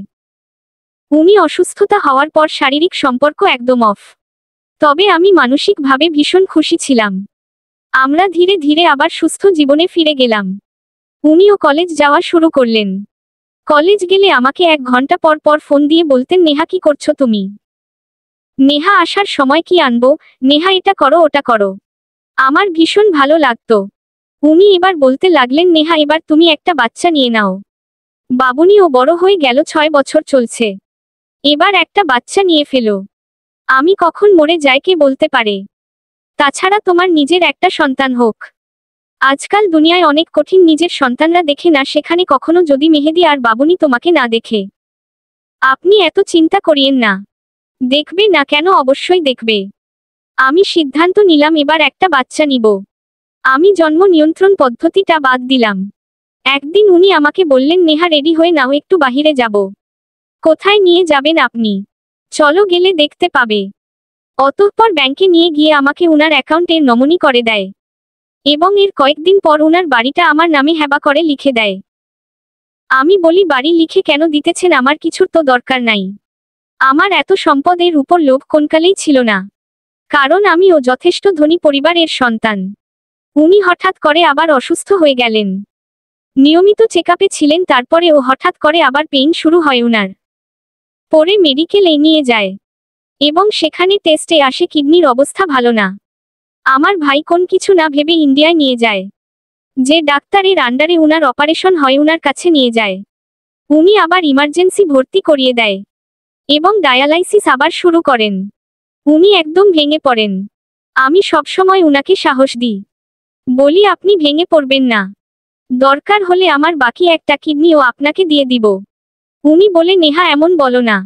উনি অসুস্থতা হওয়ার পর শারীরিক সম্পর্ক একদম অফ। তবে আমি মানসিকভাবে ভীষণ খুশি ছিলাম। আমরা ধীরে ধীরে আবার সুস্থ জীবনে ফিরে গেলাম। উনিও কলেজ যাওয়া শুরু করলেন। কলেজ গেলে আমাকে 1 ঘন্টা পর পর ফোন দিয়ে বলতেন নেহা কি করছো তুমি? নেহা আসার সময় কি আনবো? নেহা এটা করো ওটা করো। আমার ভীষণ ভালো লাগতো। উনি এবার বলতে লাগলেন নেহা এবার তুমি একটা বাচ্চা নিয়ে নাও। বাবুনিও বড় হয়ে গেল, 6 বছর চলছে। এবার একটা বাচ্চা নিয়ে ফেলো। আমি কখন মরে যাই কে বলতে পারে? তাছাড়া তোমার নিজের একটা সন্তান হোক। আজকাল দুনিয়ায় অনেক কঠিন, নিজের সন্তানরা দেখে না, সেখানে কখনো যদি মেহেদি আর বাবুনি তোমাকে না দেখে। আপনি এত চিন্তা করিয়েন না। দেখবে না কেন, অবশ্যই দেখবে। আমি সিদ্ধান্ত নিলাম এবার একটা বাচ্চা নিব। আমি জন্ম নিয়ন্ত্রণ পদ্ধতিটা বাদ দিলাম। একদিন উনি আমাকে বললেন নেহা রেডি হয়ে নাও, একটু বাহিরে যাব। কোথায় নিয়ে যাবেন আপনি? চলো, গেলে দেখতে পাবে। অতঃপর ব্যাংকে নিয়ে গিয়ে আমাকে উনার অ্যাকাউন্টের নমিনি করে দেয় এবং এর কয়েকদিন পর উনার বাড়িটা আমার নামে হেবা করে লিখে দেয়। আমি বলি বাড়ি লিখে কেন দিতেছেন, আমার কিছুর তো দরকার নাই। আমার এত সম্পদের উপর লোভ কোনকালেই ছিল না, কারণ আমিও যথেষ্ট ধনী পরিবারের সন্তান। উনি হঠাৎ করে আবার অসুস্থ হয়ে গেলেন। নিয়মিত চেকআপে ছিলেন, তারপরেও হঠাৎ করে আবার পেইন শুরু হয় উনার। পরে মেডিকেলে নিয়ে যায় এবং সেখানে টেস্টে আসে কিডনির অবস্থা ভালো না। আমার ভাই কোন কিছু না ভেবে ইন্ডিয়ায় নিয়ে যায়। যে ডাক্তারের আন্ডারে উনার অপারেশন হয় উনার কাছে নিয়ে যায়। উনি আবার ইমার্জেন্সি ভর্তি করিয়ে দেয় এবং ডায়ালাইসিস আবার শুরু করেন। উনি একদম ভেঙে পড়েন। আমি সবসময় উনাকে সাহস দিই, বলি আপনি ভেঙে পড়বেন না, দরকার হলে আমার বাকি একটা কিডনিও আপনাকে দিয়ে দিব। উনি বলে নেহা এমন বলো না।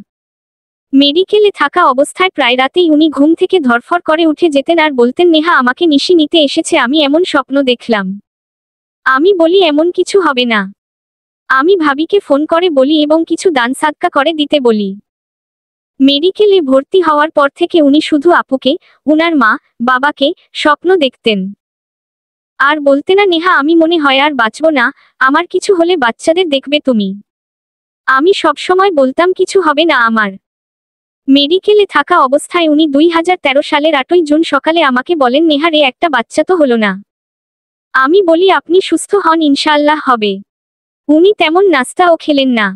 মেডিকেলে থাকা অবস্থায় প্রায় রাতেই উনি ঘুম থেকে ধরফর করে উঠে যেতেন আর বলতেন নেহা আমাকে নিশি নিতে এসেছে, আমি এমন স্বপ্ন দেখলাম। আমি বলি এমন কিছু হবে না। আমি ভাবিকে ফোন করে বলি এবং কিছু দান সাদকা করে দিতে বলি। মেডিকেলে ভর্তি হওয়ার পর থেকে উনি শুধু আপুকে, উনার মা বাবাকে স্বপ্ন দেখতেন আর বলতে না নেহা আমি মনে হয় আর বাঁচব না, আমার কিছু হলে বাচ্চাদের দেখবে তুমি। আমি সবসময় বলতাম কিছু হবে না আমার। মেডিকেলে থাকা অবস্থায় উনি 2013 সালের 8ই জুন সকালে আমাকে বলেন নেহা রে একটা বাচ্চা তো হলো না। আমি বলি আপনি সুস্থ হন, ইনশাআল্লাহ হবে। উনি তেমন নাস্তাও খেলেন না।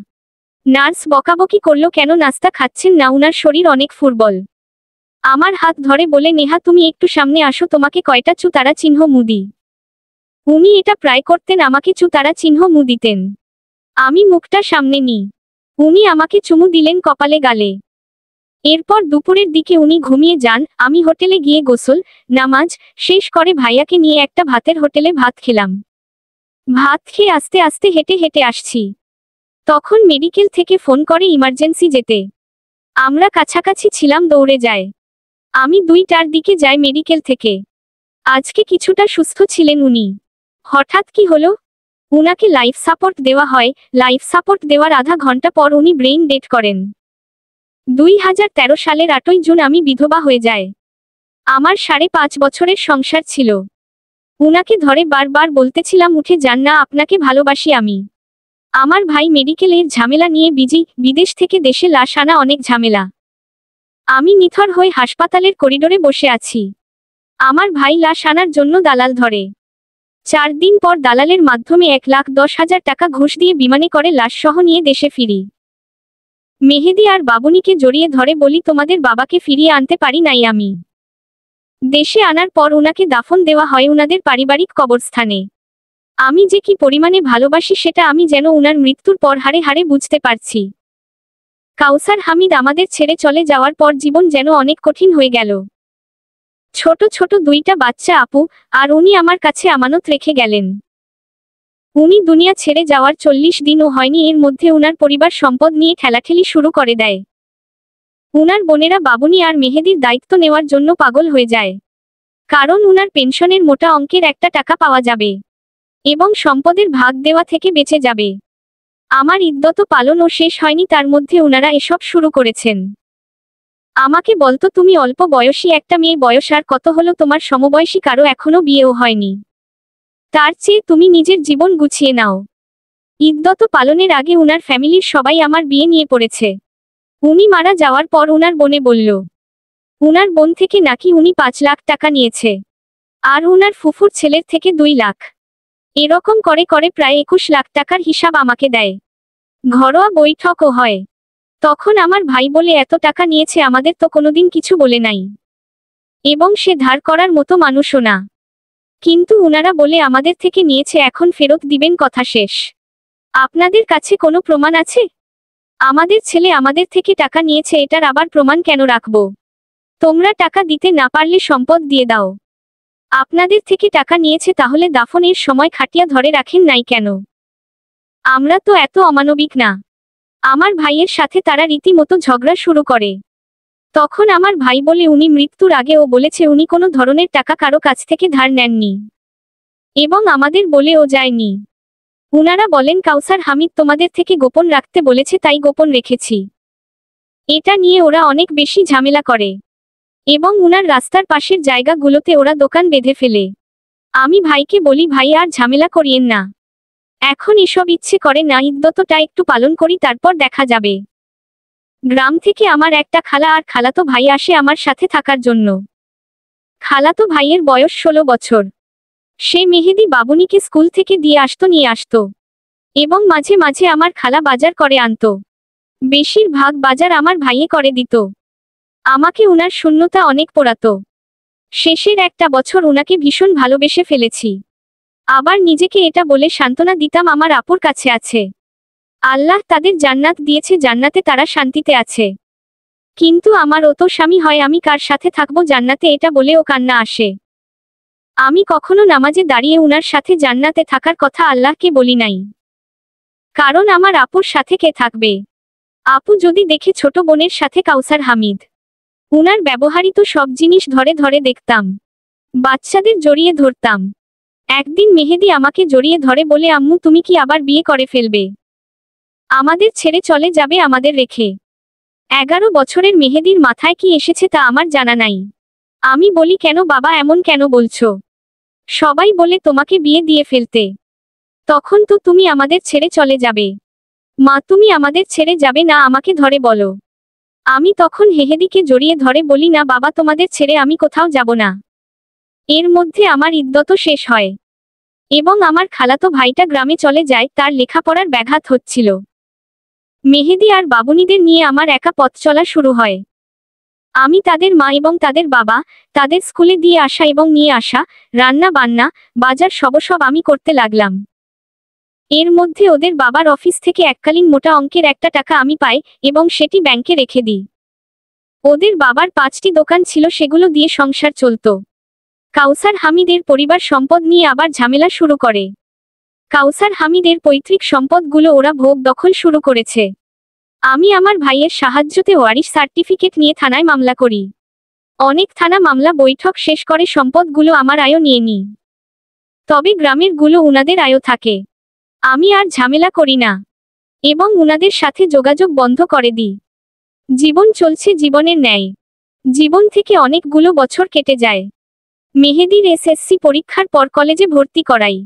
নার্স বকাবকি করলো কেন নাস্তা খাচ্ছেন না, উনার শরীর অনেক ফুরবল। আমার হাত ধরে বলে, নেহা তুমি একটু সামনে আসো, তোমাকে কয়টা চুতারা চিহ্ন মুদি। উনি এটা প্রায় করতেন, আমাকে চুতারা চিহ্ন মু দিতেন। আমি মুখটা সামনে নিই। উনি আমাকে চুমু দিলেন কপালে গালে। এরপর দুপুরের দিকে উনি ঘুমিয়ে যান। আমি হোটেলে গিয়ে গোসল নামাজ শেষ করে ভাইয়াকে নিয়ে একটা ভাতের হোটেলে ভাত খেলাম। ভাত খেয়ে আস্তে আস্তে হেঁটে হেঁটে আসছি, তখন মেডিকেল থেকে ফোন করে ইমার্জেন্সি যেতে। আমরা কাছাকাছি ছিলাম, দৌড়ে যায়। আমি 2টার দিকে যাই মেডিকেল থেকে। আজকে কিছুটা সুস্থ ছিলেন উনি। হঠাৎ কি হলো? উনাকে লাইফ সাপোর্ট দেওয়া হয়। লাইফ সাপোর্ট দেওয়ার আধা ঘন্টা পর উনি ব্রেইন ডেড করেন। 2013 সালের 8ই জুন আমি বিধবা হয়ে যায়। আমার 5.5 বছরের সংসার ছিল। উনাকে ধরে বারবার বলতেছিলাম, উঠে যান না, আপনাকে ভালোবাসি আমি। আমার ভাই মেডিকেলের ঝামেলা নিয়ে বিজি, বিদেশ থেকে দেশে লাশ আনা অনেক ঝামেলা। আমি নিথর হয়ে হাসপাতালের করিডোরে বসে আছি। আমার ভাই লাশ আনার জন্য দালাল ধরে। 4 দিন পর দালালের মাধ্যমে 1,10,000 টাকা ঘুষ দিয়ে বিমানে করে লাশ সহ নিয়ে দেশে ফিরি। মেহেদি আর বাবুনিকে জড়িয়ে ধরে বলি, তোমাদের বাবাকে ফিরিয়ে আনতে পারি নাই আমি। দেশে আনার পর উনাকে দাফন দেওয়া হয় উনাদের পারিবারিক কবরস্থানে। আমি যে কি পরিমাণে ভালোবাসি সেটা আমি যেন উনার মৃত্যুর পর হাড়ে হাড়ে বুঝতে পারছি। কাউসার হামিদ আমাদের ছেড়ে চলে যাওয়ার পর জীবন যেন অনেক কঠিন হয়ে গেল। ছোট ছোট 2টা বাচ্চা আপু আর উনি আমার কাছে আমানত রেখে গেলেন। উনি দুনিয়া ছেড়ে যাওয়ার 40 দিনও হয়নি, এর মধ্যে উনার পরিবার সম্পদ নিয়ে ঠেলাঠেলি শুরু করে দেয়। উনার বোনেরা বাবুনি আর মেহেদির দায়িত্ব নেওয়ার জন্য পাগল হয়ে যায়। কারণ উনার পেনশনের মোটা অঙ্কের একটা টাকা পাওয়া যাবে এবং সম্পদের ভাগ দেওয়া থেকে বেঁচে যাবে। আমার ইদ্যত পালনও শেষ হয়নি, তার মধ্যে উনারা এসব শুরু করেছেন। আমাকে বলতো, তুমি অল্প বয়সী একটা মেয়ে, বয়স আর কত হলো তোমার, সমবয়সী কারো এখনো বিয়েও হয়নি, তার চেয়ে তুমি নিজের জীবন গুছিয়ে নাও। ইদ্যত পালনের আগে উনার ফ্যামিলির সবাই আমার বিয়ে নিয়ে পড়েছে। উনি মারা যাওয়ার পর উনার বোনে বলল, উনার বোন থেকে নাকি উনি 5 লাখ টাকা নিয়েছে আর উনার ফুফুর ছেলের থেকে 2 লাখ। এরকম করে করে প্রায় 21 লাখ টাকার হিসাব আমাকে দেয়। ঘরোয়া বৈঠকও হয়। তখন আমার ভাই বলে, এত টাকা নিয়েছে, আমাদের তো কোনোদিন কিছু বলে নাই এবং সে ধার করার মতো মানুষও না। কিন্তু উনারা বলে আমাদের থেকে নিয়েছে, এখন ফেরত দিবেন, কথা শেষ। আপনাদের কাছে কোনো প্রমাণ আছে? আমাদের ছেলে আমাদের থেকে টাকা নিয়েছে, এটার আবার প্রমাণ কেন রাখবো? তোমরা টাকা দিতে না পারলে সম্পদ দিয়ে দাও। আপনাদের থেকে টাকা নিয়েছে, তাহলে দাফনের সময় খাটিয়া ধরে রাখেন নাই কেন? আমরা তো এত অমানবিক না। আমার ভাইয়ের সাথে তারা রীতিমতো ঝগড়া শুরু করে। তখন আমার ভাই বলে, উনি মৃত্যুর আগে ও বলেছে উনি কোনো ধরনের টাকা কারো কাছ থেকে ধার নেননি এবং আমাদের বলেও যায়নি। উনারা বলেন, কাউসার হামিদ তোমাদের থেকে গোপন রাখতে বলেছে, তাই গোপন রেখেছি। এটা নিয়ে ওরা অনেক বেশি ঝামেলা করে এবং উনার রাস্তার পাশের জায়গাগুলোতে ওরা দোকান বেঁধে ফেলে। আমি ভাইকে বলি, ভাই আর ঝামেলা করিয়েন না, এখন এসব ইচ্ছে করে না, ইদ্যতটা একটু পালন করি, তারপর দেখা যাবে। গ্রাম থেকে আমার একটা খালা আর খালাতো ভাই আসে আমার সাথে থাকার জন্য। খালাতো ভাইয়ের বয়স 16 বছর। সে মেহেদি বাবুনিকে স্কুল থেকে দিয়ে আসতো, নিয়ে আসতো এবং মাঝে মাঝে আমার খালা বাজার করে আনতো। বেশিরভাগ বাজার আমার ভাইয়ে করে দিত। আমাকে উনার শূন্যতা অনেক পোড়াতো। শেষের একটা বছর উনাকে ভীষণ ভালোবেসে ফেলেছি। আবার নিজেকে এটা বলে সান্ত্বনা দিতাম, আমার আপুর কাছে আছে, আল্লাহ তাদের জান্নাত দিয়েছে, জান্নাতে তারা শান্তিতে আছে। কিন্তু আমার ও তো স্বামী হয়, আমি কার সাথে থাকবো জান্নাতে, এটা বলেও কান্না আসে। আমি কখনো নামাজে দাঁড়িয়ে উনার সাথে জান্নাতে থাকার কথা আল্লাহকে বলি নাই। কারণ আমার আপুর সাথে কে থাকবে? আপু যদি দেখে ছোট বোনের সাথে কাউসার হামিদ, উনার ব্যবহারিত সব জিনিস ধরে ধরে দেখতাম, বাচ্চাদের জড়িয়ে ধরতাম। একদিন মেহেদি আমাকে জড়িয়ে ধরে বলে, আম্মু তুমি কি আবার বিয়ে করে ফেলবে? আমাদের ছেড়ে চলে যাবে আমাদের রেখে? 11 বছরের মেহেদির মাথায় কি এসেছে তা আমার জানা নাই। আমি বলি, কেন বাবা, এমন কেন বলছো? সবাই বলে তোমাকে বিয়ে দিয়ে ফেলতে। তখন তো তুমি আমাদের ছেড়ে চলে যাবে। মা, তুমি আমাদের ছেড়ে যাবে না, আমাকে ধরে বলো। আমি তখন হেহেদিকে জড়িয়ে ধরে বলি, না বাবা, তোমাদের ছেড়ে আমি কোথাও যাব না। এর মধ্যে আমার ইদ্যত শেষ হয়। এবং আমার খালাতো ভাইটা গ্রামে চলে যায়, তার লেখাপড়ার ব্যাঘাত হচ্ছিল। মেহেদী আর বাবুনিদের নিয়ে আমার একা পথ চলা শুরু হয়। আমি তাদের মা এবং তাদের বাবা, তাদের স্কুলে দিয়ে আসা এবং নিয়ে আসা, রান্না বান্না, বাজার সব আমি করতে লাগলাম। এর মধ্যে ওদের বাবার অফিস থেকে এককালীন মোটা অঙ্কের একটা টাকা আমি পাই এবং সেটি ব্যাংকে রেখে দিই। ওদের বাবার 5টি দোকান ছিল, সেগুলো দিয়ে সংসার চলত। কাউসার হামিদের পরিবার সম্পদ নিয়ে আবার ঝামেলা শুরু করে। কাউসার হামিদের পৈতৃক সম্পদগুলো ওরা ভোগ দখল শুরু করেছে। আমি আমার ভাইয়ের সাহায্যতে ওয়ারিশ সার্টিফিকেট নিয়ে থানায় মামলা করি। অনেক থানা মামলা বৈঠক শেষ করে সম্পদগুলো আমার আয়ও নিয়ে নিই। তবে গ্রামের গুলো উনাদের আয়ও থাকে। আমি আর ঝামেলা করি না এবং উনাদের সাথে যোগাযোগ বন্ধ করে দিই। জীবন চলছে জীবনের ন্যায়। জীবন থেকে অনেকগুলো বছর কেটে যায়। মেহেদীর এসএসসি পরীক্ষার পর কলেজে ভর্তি করাই।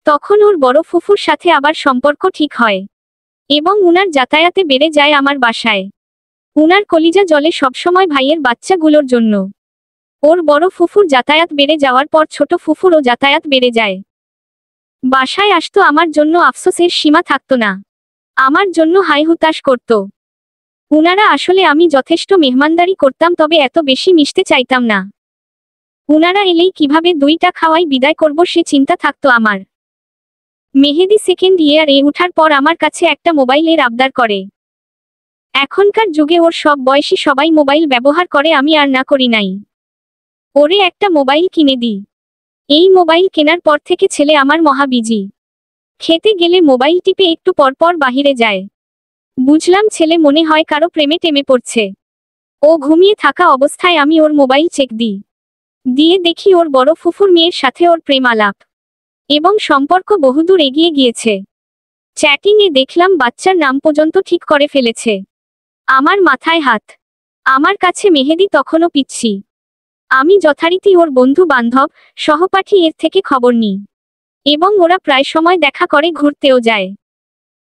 তখন ওর বড় ফুফুর সাথে আবার সম্পর্ক ঠিক হয় এবং উনার যাতায়াতে বেড়ে যায় আমার বাসায়। উনার কলিজা জ্বলে সবসময় ভাইয়ের বাচ্চাগুলোর জন্য। ওর বড় ফুফুর যাতায়াত বেড়ে যাওয়ার পর ছোট ফুফুরও যাতায়াত বেড়ে যায়। বাসায় আসতো, আমার জন্য আফসোসের সীমা থাকতো না। আমার জন্য হাই হুতাশ করত। উনারা আসলে আমি যথেষ্ট মেহমানদারি করতাম, তবে এত বেশি মিশতে চাইতাম না। উনারা এলেই কিভাবে 2টা খাওয়াই বিদায় করব সে চিন্তা থাকতো আমার। মেহেদী সেকেন্ড ইয়ারে উঠার পর আমার কাছে একটা মোবাইলের আবদার করে। এখনকার যুগে ওর সব বয়সী সবাই মোবাইল ব্যবহার করে, আমি আর না করি নাই। ওরে একটা মোবাইল কিনে দিই। এই মোবাইল কেনার পর থেকে ছেলে আমার মহা বিজি। খেতে গেলে মোবাইল টিপে একটু পরপর বাহিরে যায়। বুঝলাম ছেলে মনে হয় কারো প্রেমে টেমে পড়ছে। ও ঘুমিয়ে থাকা অবস্থায় আমি ওর মোবাইল চেক দিই। দিয়ে দেখি ওর বড় ফুফুর মেয়ের সাথে ওর প্রেম আলাপ এবং সম্পর্ক বহুদূর এগিয়ে গিয়েছে। চ্যাটিংয়ে দেখলাম বাচ্চার নাম পর্যন্ত ঠিক করে ফেলেছে। আমার মাথায় হাত। আমার কাছে মেহেদী তখনও পিচ্ছি। আমি যথারীতি ওর বন্ধু বান্ধব, সহপাঠী এর থেকে খবর নিই এবং ওরা প্রায় সময় দেখা করে, ঘুরতেও যায়।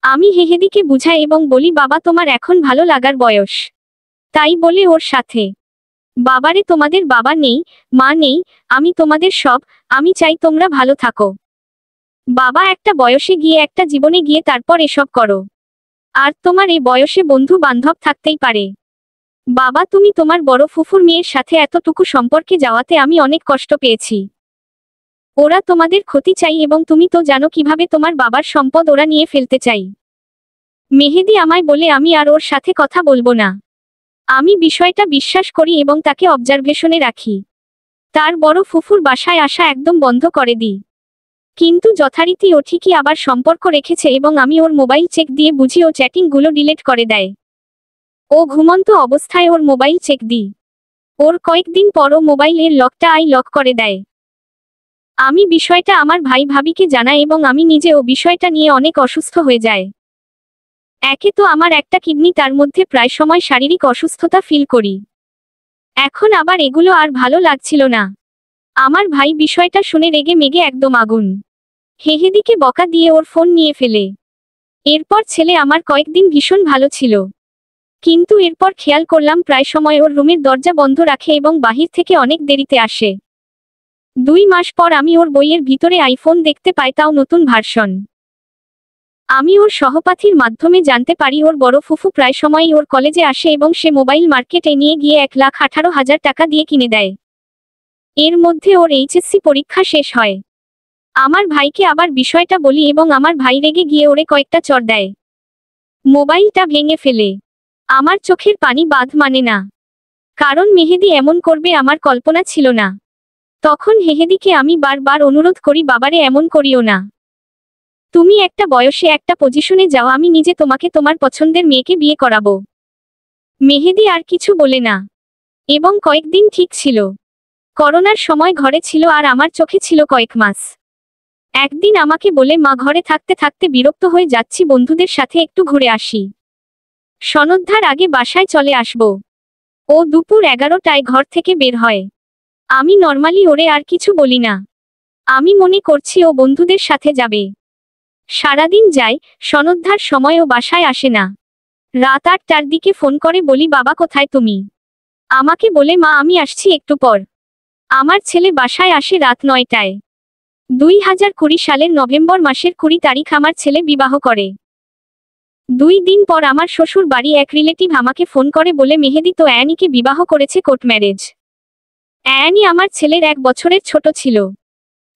আমি মেহেদীকে বুঝাই এবং বলি, বাবা তোমার এখন ভালো লাগার বয়স। তাই বলে ওর সাথে, বাবারে তোমাদের বাবা নেই, মা নেই, আমি তোমাদের সব, আমি চাই তোমরা ভালো থাকো। বাবা একটা বয়সে গিয়ে, একটা জীবনে গিয়ে তারপর এসব করো। আর তোমার এই বয়সে বন্ধু বান্ধব থাকতেই পারে। বাবা তুমি তোমার বড় ফুফুর মেয়ের সাথে এতটুকু সম্পর্কে যাওয়াতে আমি অনেক কষ্ট পেয়েছি। ওরা তোমাদের ক্ষতি চাই এবং তুমি তো জানো কিভাবে তোমার বাবার সম্পদ ওরা নিয়ে ফেলতে চাই। মেহেদী আমায় বলে আমি আর ওর সাথে কথা বলবো না। আমি বিষয়টা বিশ্বাস করি এবং তাকে অবজারভেশনে রাখি। তার বড় ফুফুর বাসায় আসা একদম বন্ধ করে দিই। কিন্তু যথারীতি ও ঠিকই আবার সম্পর্ক রেখেছে এবং আমি ওর মোবাইল চেক দিয়ে বুঝি ও চ্যাটিংগুলো ডিলিট করে দেয়। ও ঘুমন্ত অবস্থায় ওর মোবাইল চেক দিই। ওর কয়েকদিন পর ও মোবাইলের লকটা লক করে দেয়। আমি বিষয়টা আমার ভাই ভাবিকে জানাই এবং আমি নিজে ও বিষয়টা নিয়ে অনেক অসুস্থ হয়ে যায়। একে তো আমার একটা কিডনি, তার মধ্যে প্রায় সময় শারীরিক অসুস্থতা ফিল করি। এখন আবার এগুলো আর ভালো লাগছিল না। আমার ভাই বিষয়টা শুনে রেগে মেগে একদম আগুন। মেহেদীকে বকা দিয়ে ওর ফোন নিয়ে ফেলে। এরপর ছেলে আমার কয়েকদিন ভীষণ ভালো ছিল, কিন্তু এরপর খেয়াল করলাম প্রায় সময় ওর রুমের দরজা বন্ধ রাখে এবং বাহির থেকে অনেক দেরিতে আসে। 2 মাস পর আমি ওর বইয়ের ভিতরে আইফোন দেখতে পাই, তাও নতুন ভার্সন। আমি ওর সহপাঠীর মাধ্যমে জানতে পারি ওর বড় ফুফু প্রায় সময়ই ওর কলেজে আসে এবং সে মোবাইল মার্কেটে নিয়ে গিয়ে 1,18,000 টাকা দিয়ে কিনে দেয়। এর মধ্যে ওর এইচএসসি পরীক্ষা শেষ হয়। আমার ভাইকে আবার বিষয়টা বলি এবং আমার ভাই রেগে গিয়ে ওরে কয়েকটা চড় দেয়। মোবাইলটা ভেঙে ফেলে। আমার চোখের পানি বাঁধ মানে না, কারণ মেহেদী এমন করবে আমার কল্পনা ছিল না। তখন মেহেদীকে আমি বারবার অনুরোধ করি, বাবারে এমন করিও না। তুমি একটা বয়সে একটা পজিশনে যাও, আমি নিজে তোমাকে তোমার পছন্দের মেয়েকে বিয়ে করাবো। মেহেদী আর কিছু বলে না এবং কয়েকদিন ঠিক ছিল। করোনার সময় ঘরে ছিল আর আমার চোখে ছিল কয়েক মাস। একদিন আমাকে বলে, মা ঘরে থাকতে থাকতে বিরক্ত হয়ে যাচ্ছি, বন্ধুদের সাথে একটু ঘুরে আসি। সন্ধ্যার আগে বাসায় চলে আসব। ও দুপুর 11টায় ঘর থেকে বের হয়। আমি নর্মালি ওরে আর কিছু বলি না। আমি মনে করছি ও বন্ধুদের সাথে যাবে। সারাদিন যায়, সন্ধ্যার সময় ও বাসায় আসে না। রাত 8টার দিকে ফোন করে বলি, বাবা কোথায় তুমি? আমাকে বলে, মা আমি আসছি একটু পর। আমার ছেলে বাসায় আসে রাত 9টায়। 2020 সালের নভেম্বর মাসের 20 তারিখ আমার ছেলে বিবাহ করে। 2 দিন পর আমার শ্বশুর বাড়ি এক রিলেটিভ আমাকে ফোন করে বলে মেহেদি তো অ্যানিকে বিবাহ করেছে কোর্ট ম্যারেজ। অ্যানি আমার ছেলের 1 বছরের ছোট ছিল।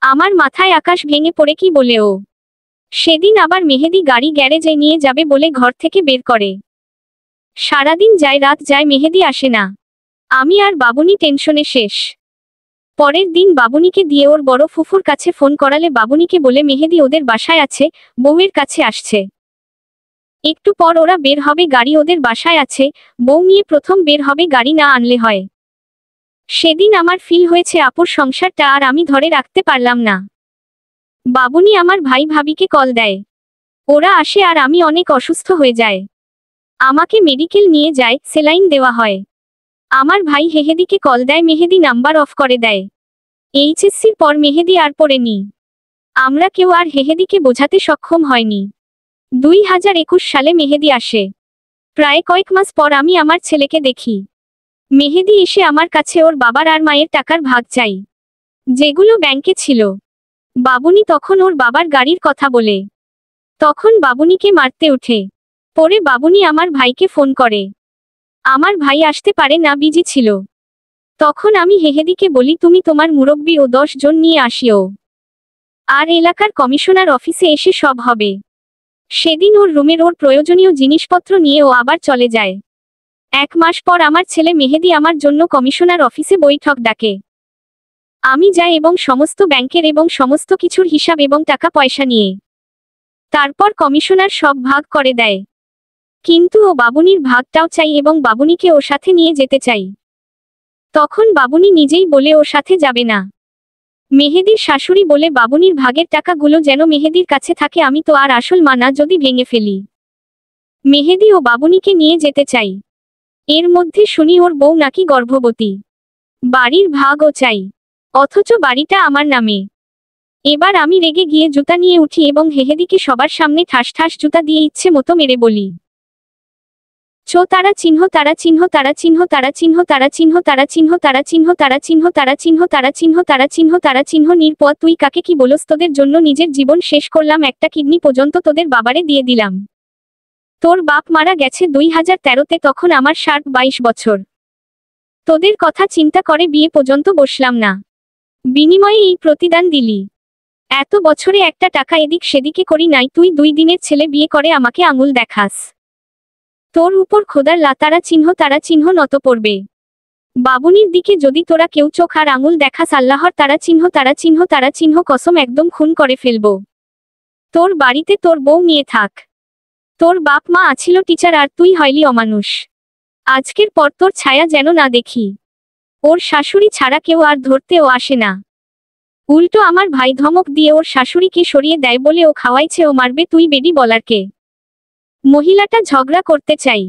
আমার মাথায় আকাশ ভেঙে পড়ে কি বলে ও। সেদিন আবার মেহেদি গাড়ি গ্যারেজে নিয়ে যাবে বলে ঘর থেকে বের করে। সারাদিন যায় রাত যায় মেহেদি আসে না। আমি আর বাবুনি টেনশনে শেষ। পরের দিন বাবুনিকে দিয়ে ওর বড় ফুফুর কাছে ফোন করালে বাবুনিকে বলে মেহেদি ওদের বাসায় আছে, বউয়ের কাছে আসছে। একটু পর ওরা বের হবে, গাড়ি ওদের বাসায় আছে, বউ নিয়ে প্রথম বের হবে, গাড়ি না আনলে হয়। সেদিন আমার ফিল হয়েছে আপুর সংসারটা আর আমি ধরে রাখতে পারলাম না। বাবুনি আমার ভাই ভাবিকে কল দেয়। ওরা আসে আর আমি অনেক অসুস্থ হয়ে যায়। আমাকে মেডিকেল নিয়ে যায়, সেলাইন দেওয়া হয়। আমার ভাই মেহেদিকে কল দেয়, মেহেদি নাম্বার অফ করে দেয়। এইচএসসির পর মেহেদি আর পড়েনি। আমরা কেউ আর মেহেদিকে বোঝাতে সক্ষম হয়নি। 2021 সালে মেহেদি আসে। প্রায় কয়েক মাস পর আমি আমার ছেলেকে দেখি। মেহেদি এসে আমার কাছে ওর বাবার আর মায়ের টাকার ভাগ চাই, যেগুলো ব্যাংকে ছিল। বাবুনি তখন ওর বাবার গাড়ির কথা বলে। তখন বাবুনিকে মারতে ওঠে। পরে বাবুনি আমার ভাইকে ফোন করে। আমার ভাই আসতে পারে না, বিজি ছিল। তখন আমি মেহেদিকে বলি তুমি তোমার মুরব্বি ও 10 জন নিয়ে আসিও, আর এলাকার কমিশনার অফিসে এসে সব হবে। সেদিন ওর রুমের ওর প্রয়োজনীয় জিনিসপত্র নিয়ে ও আবার চলে যায়। 1 মাস পর আমার ছেলে মেহেদি আমার জন্য কমিশনার অফিসে বৈঠক ডাকে। আমি যাই এবং সমস্ত ব্যাংকের এবং সমস্ত কিছুর হিসাব এবং টাকা পয়সা নিয়ে। তারপর কমিশনার সব ভাগ করে দেয়। কিন্তু ও বাবুনির ভাগটাও চাই এবং বাবুনিকে ওর সাথে নিয়ে যেতে চাই। তখন বাবুনি নিজেই বলে ওর সাথে যাবে না। মেহেদির শাশুড়ি বলে বাবুনির ভাগের টাকাগুলো যেন মেহেদির কাছে থাকে, আমি তো আর আসল মানা যদি ভেঙে ফেলি। মেহেদি ও বাবুনিকে নিয়ে যেতে চাই। এর মধ্যে শুনি ওর বউ নাকি গর্ভবতী। বাড়ির ভাগও চাই, অথচ বাড়িটা আমার নামে। এবার আমি রেগে গিয়ে জুতা নিয়ে উঠি এবং মেহেদিকে সবার সামনে ঠাস ঠাস জুতা দিয়ে ইচ্ছে মতো মেরে বলি, তারা চিহ্ন তারা চিহ্ন তারা চিহ্ন তারা চিহ্ন তারা চিহ্ন তারা চিহ্ন তারা চিহ্ন তারা চিহ্ন তারা চিহ্ন তারা চিহ্ন তারা চিহ্ন তারা চিহ্ন নির্পদ তুই কাকে কি বলস? তোদের জন্য নিজের জীবন শেষ করলাম, একটা কিডনি পর্যন্ত তোদের বাবারে দিয়ে দিলাম। তোর বাপ মারা গেছে 2013-তে, তখন আমার 22 বছর। তোদের কথা চিন্তা করে বিয়ে পর্যন্ত বসলাম না, বিনিময়ে এই প্রতিদান দিলি। এত বছরে একটা টাকা এদিক সেদিকে করি নাই, তুই 2 দিনের ছেলে বিয়ে করে আমাকে আঙুল দেখাস। তোর উপর খোদার লাতারা চিহ্ন তারা চিহ্ন নত পড়বে। বাবুনির দিকে যদি তোরা কেউ চোখ আর আঙুল দেখাস, আল্লাহর তারা চিহ্ন তারা চিহ্ন তারা চিহ্ন কসম একদম খুন করে ফেলবো। তোর বাড়িতে তোর বউ নিয়ে থাক। তোর বাপ মা আছিল টিচার আর তুই হইলি অমানুষ। আজকের পর তোর ছায়া যেন না দেখি। ওর শাশুড়ি ছাড়া কেউ আর ধরতেও আসে না। উল্টো আমার ভাই ধমক দিয়ে ওর শাশুড়িকে সরিয়ে দেয়, বলে ও খাওয়াইছে, ও মারবে, তুই বেডি বলার কে? মহিলাটা ঝগড়া করতে চাই,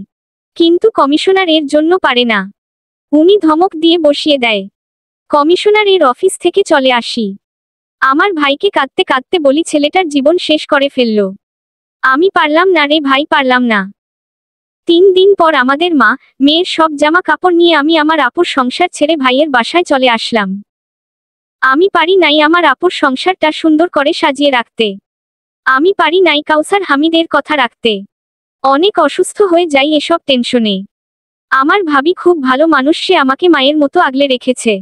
কিন্তু কমিশনার এর জন্য পারে না। উনি ধমক দিয়ে বসিয়ে দেয়। কমিশনার এর অফিস থেকে চলে আসি। আমার ভাইকে কাঁদতে কাঁদতে বলি ছেলেটার জীবন শেষ করে ফেললো। আমি পারলাম না রে ভাই, পারলাম না। 3 দিন পর আমাদের মা মেয়ের সব জামা কাপড় নিয়ে আমি আমার আপুর সংসার ছেড়ে ভাইয়ের বাসায় চলে আসলাম। আমি পারি নাই আমার আপুর সংসারটা সুন্দর করে সাজিয়ে রাখতে। আমি পারি নাই কাউসার হামিদের কথা রাখতে। অনেক অসুস্থ হয়ে যাই এসব টেনশনে। আমার ভাবি খুব ভালো মানুষ, সে আমাকে মায়ের মতো আগলে রেখেছে।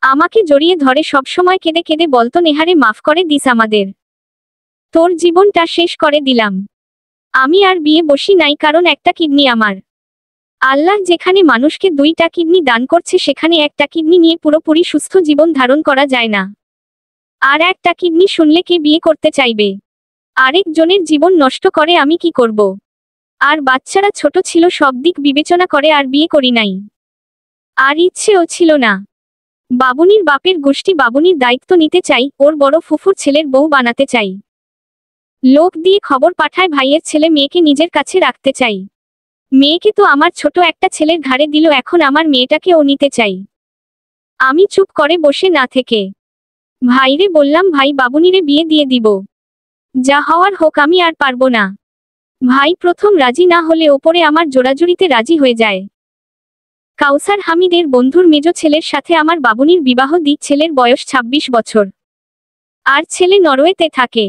আমাকে জড়িয়ে ধরে সবসময় কেঁদে কেঁদে বলতো, নেহারে মাফ করে দিস আমাদের, তোর জীবনটা শেষ করে দিলাম। আমি আর বিয়ে বসি নাই, কারণ একটা কিডনি আমার। আল্লাহ যেখানে মানুষকে 2টা কিডনি দান করছে, সেখানে একটা কিডনি নিয়ে পুরোপুরি সুস্থ জীবন ধারণ করা যায় না। আর একটা কিডনি শুনলে কে বিয়ে করতে চাইবে? আরেকজনের জীবন নষ্ট করে আমি কি করব? আর বাচ্চারা ছোট ছিল, সব দিক বিবেচনা করে আর বিয়ে করি নাই। আর ইচ্ছেও ছিল না। বাবুনির বাপের গোষ্ঠী, বাবুনির দায়িত্ব নিতে চাই, ওর বড় ফুফুর ছেলের বউ বানাতে চাই। লোক দিয়ে খবর পাঠায় ভাইয়ের ছেলে মেয়েকে নিজের কাছে রাখতে চাই। মেয়েকে তো আমার ছোট একটা ছেলের ঘাড়ে দিল, এখন আমার মেয়েটাকে ও নিতে চাই। আমি চুপ করে বসে না থেকে ভাইরে বললাম, ভাই বাবুনিরে বিয়ে দিয়ে দিব, যা হওয়ার হোক, আমি আর পারবো না। ভাই প্রথম রাজি না হলে ওপরে আমার জোড়াজুড়িতে রাজি হয়ে যায়। কাউসার হামিদের বন্ধুর মেজ ছেলের সাথে আমার বাবুনির বিবাহ দিক। ছেলের বয়স 26 বছর। আর ছেলে নরওয়েতে থাকে।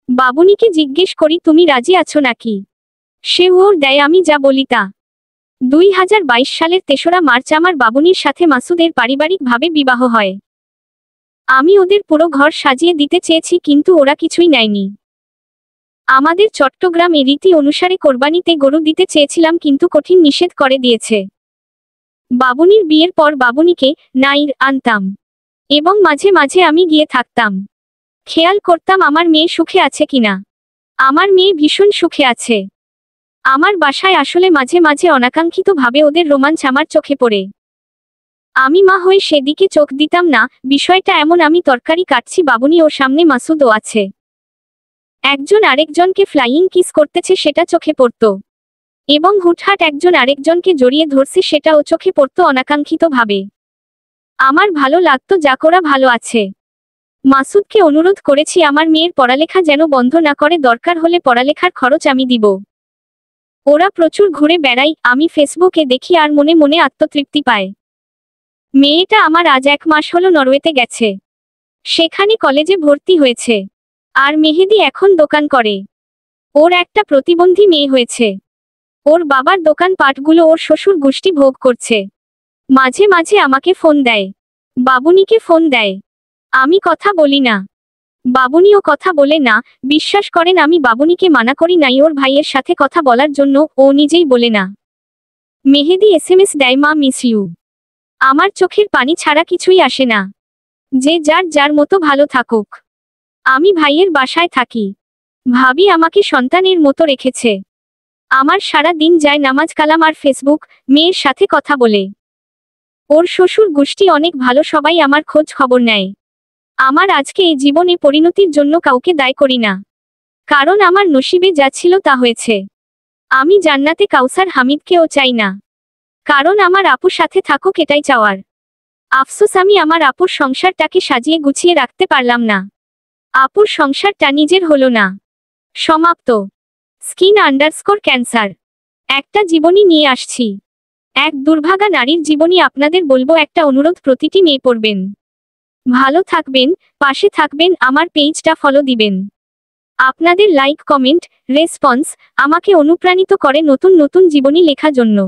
বাবুনিকে জিজ্ঞেস করি তুমি রাজি আছো নাকি। সে ওর দেয় আমি যা বলি তা। 2022 সালের 3রা মার্চ আমার বাবুনির সাথে মাসুদের পারিবারিকভাবে বিবাহ হয়। আমি ওদের পুরো ঘর সাজিয়ে দিতে চেয়েছি কিন্তু ওরা কিছুই নেয়নি। আমাদের চট্টগ্রামে রীতি অনুসারে কোরবানিতে গরু দিতে চেয়েছিলাম কিন্তু কঠিন নিষেধ করে দিয়েছে। বাবুনির বিয়ের পর বাবুনিকে নাইর আনতাম এবং মাঝে মাঝে আমি গিয়ে থাকতাম। খেয়াল করতাম আমার মেয়ে সুখে আছে কিনা। আমার মেয়ে ভীষণ সুখে আছে। আমার বাসায় আসলে মাঝে মাঝে অনাকাঙ্ক্ষিতভাবে ওদের রোমাঞ্চ আমার চোখে পড়ে। আমি মা হয়ে সেদিকে চোখ দিতাম না। বিষয়টা এমন, আমি তরকারি কাটছি, বাবুনি ওর সামনে, মাসুদও আছে। একজন আরেকজনকে ফ্লাইং কিস করতেছে সেটা চোখে পড়ত এবং হুটহাট একজন আরেকজনকে জড়িয়ে ধরছে সেটাও চোখে পড়ত অনাকাঙ্ক্ষিতভাবে। আমার ভালো লাগতো যাকোরা ভালো আছে। মাসুদকে অনুরোধ করেছি আমার মেয়ের পড়ালেখা যেন বন্ধ না করে, দরকার হলে পড়ালেখার খরচ আমি দিব। ওরা প্রচুর ঘুরে বেড়ায়, আমি ফেসবুকে দেখি আর মনে মনে আত্মতৃপ্তি পায়। মেয়েটা আমার আজ 1 মাস হলো নরওয়েতে গেছে। সেখানে কলেজে ভর্তি হয়েছে। আর মেহেদি এখন দোকান করে। ওর একটা প্রতিবন্ধী মেয়ে হয়েছে। ওর বাবার দোকান পাটগুলো ওর শ্বশুর গোষ্ঠী ভোগ করছে। মাঝে মাঝে আমাকে ফোন দেয়, বাবুনিকে ফোন দেয়। আমি কথা বলি না, বাবুনিও কথা বলে না। বিশ্বাস করেন আমি বাবুনিকে মানা করি নাই ওর ভাইয়ের সাথে কথা বলার জন্য, ও নিজেই বলে না। মেহেদি SMS দেয় মা মিস ইউ। আমার চোখের পানি ছাড়া কিছুই আসে না। যে যার যার মতো ভালো থাকুক। আমি ভাইয়ের বাসায় থাকি। ভাবি আমাকে সন্তানের মতো রেখেছে। আমার সারা দিন যায় নামাজ কালাম আর ফেসবুক, মেয়ের সাথে কথা বলে। ওর শ্বশুর গোষ্ঠী অনেক ভালো, সবাই আমার খোঁজ খবর নেয়। আমার আজকে এই জীবনে পরিণতির জন্য কাউকে দায়ী করি না, কারণ আমার নসিবে যা ছিল তা হয়েছে। আমি জান্নাতে কাউসার হামিদকেও চাই না, কারণ আমার আপুর সাথে থাকুক এটাই চাওয়ার। আফসোস আমি আমার আপুর সংসারটাকে সাজিয়ে গুছিয়ে রাখতে পারলাম না। আপুর সংসারটা নিজের হলো না। সমাপ্ত। স্কিন_ক্যান্সার। একটা জীবনী নিয়ে আসছি, এক দুর্ভাগা নারীর জীবনী আপনাদের বলবো। একটা অনুরোধ, প্রতিটি মেয়ে পড়বেন, ভালো থাকবেন, পাশে থাকবেন, আমার পেজটা ফলো দিবেন। আপনাদের লাইক, কমেন্ট, রেসপন্স আমাকে অনুপ্রাণিত করে নতুন নতুন জীবনী লেখার জন্য।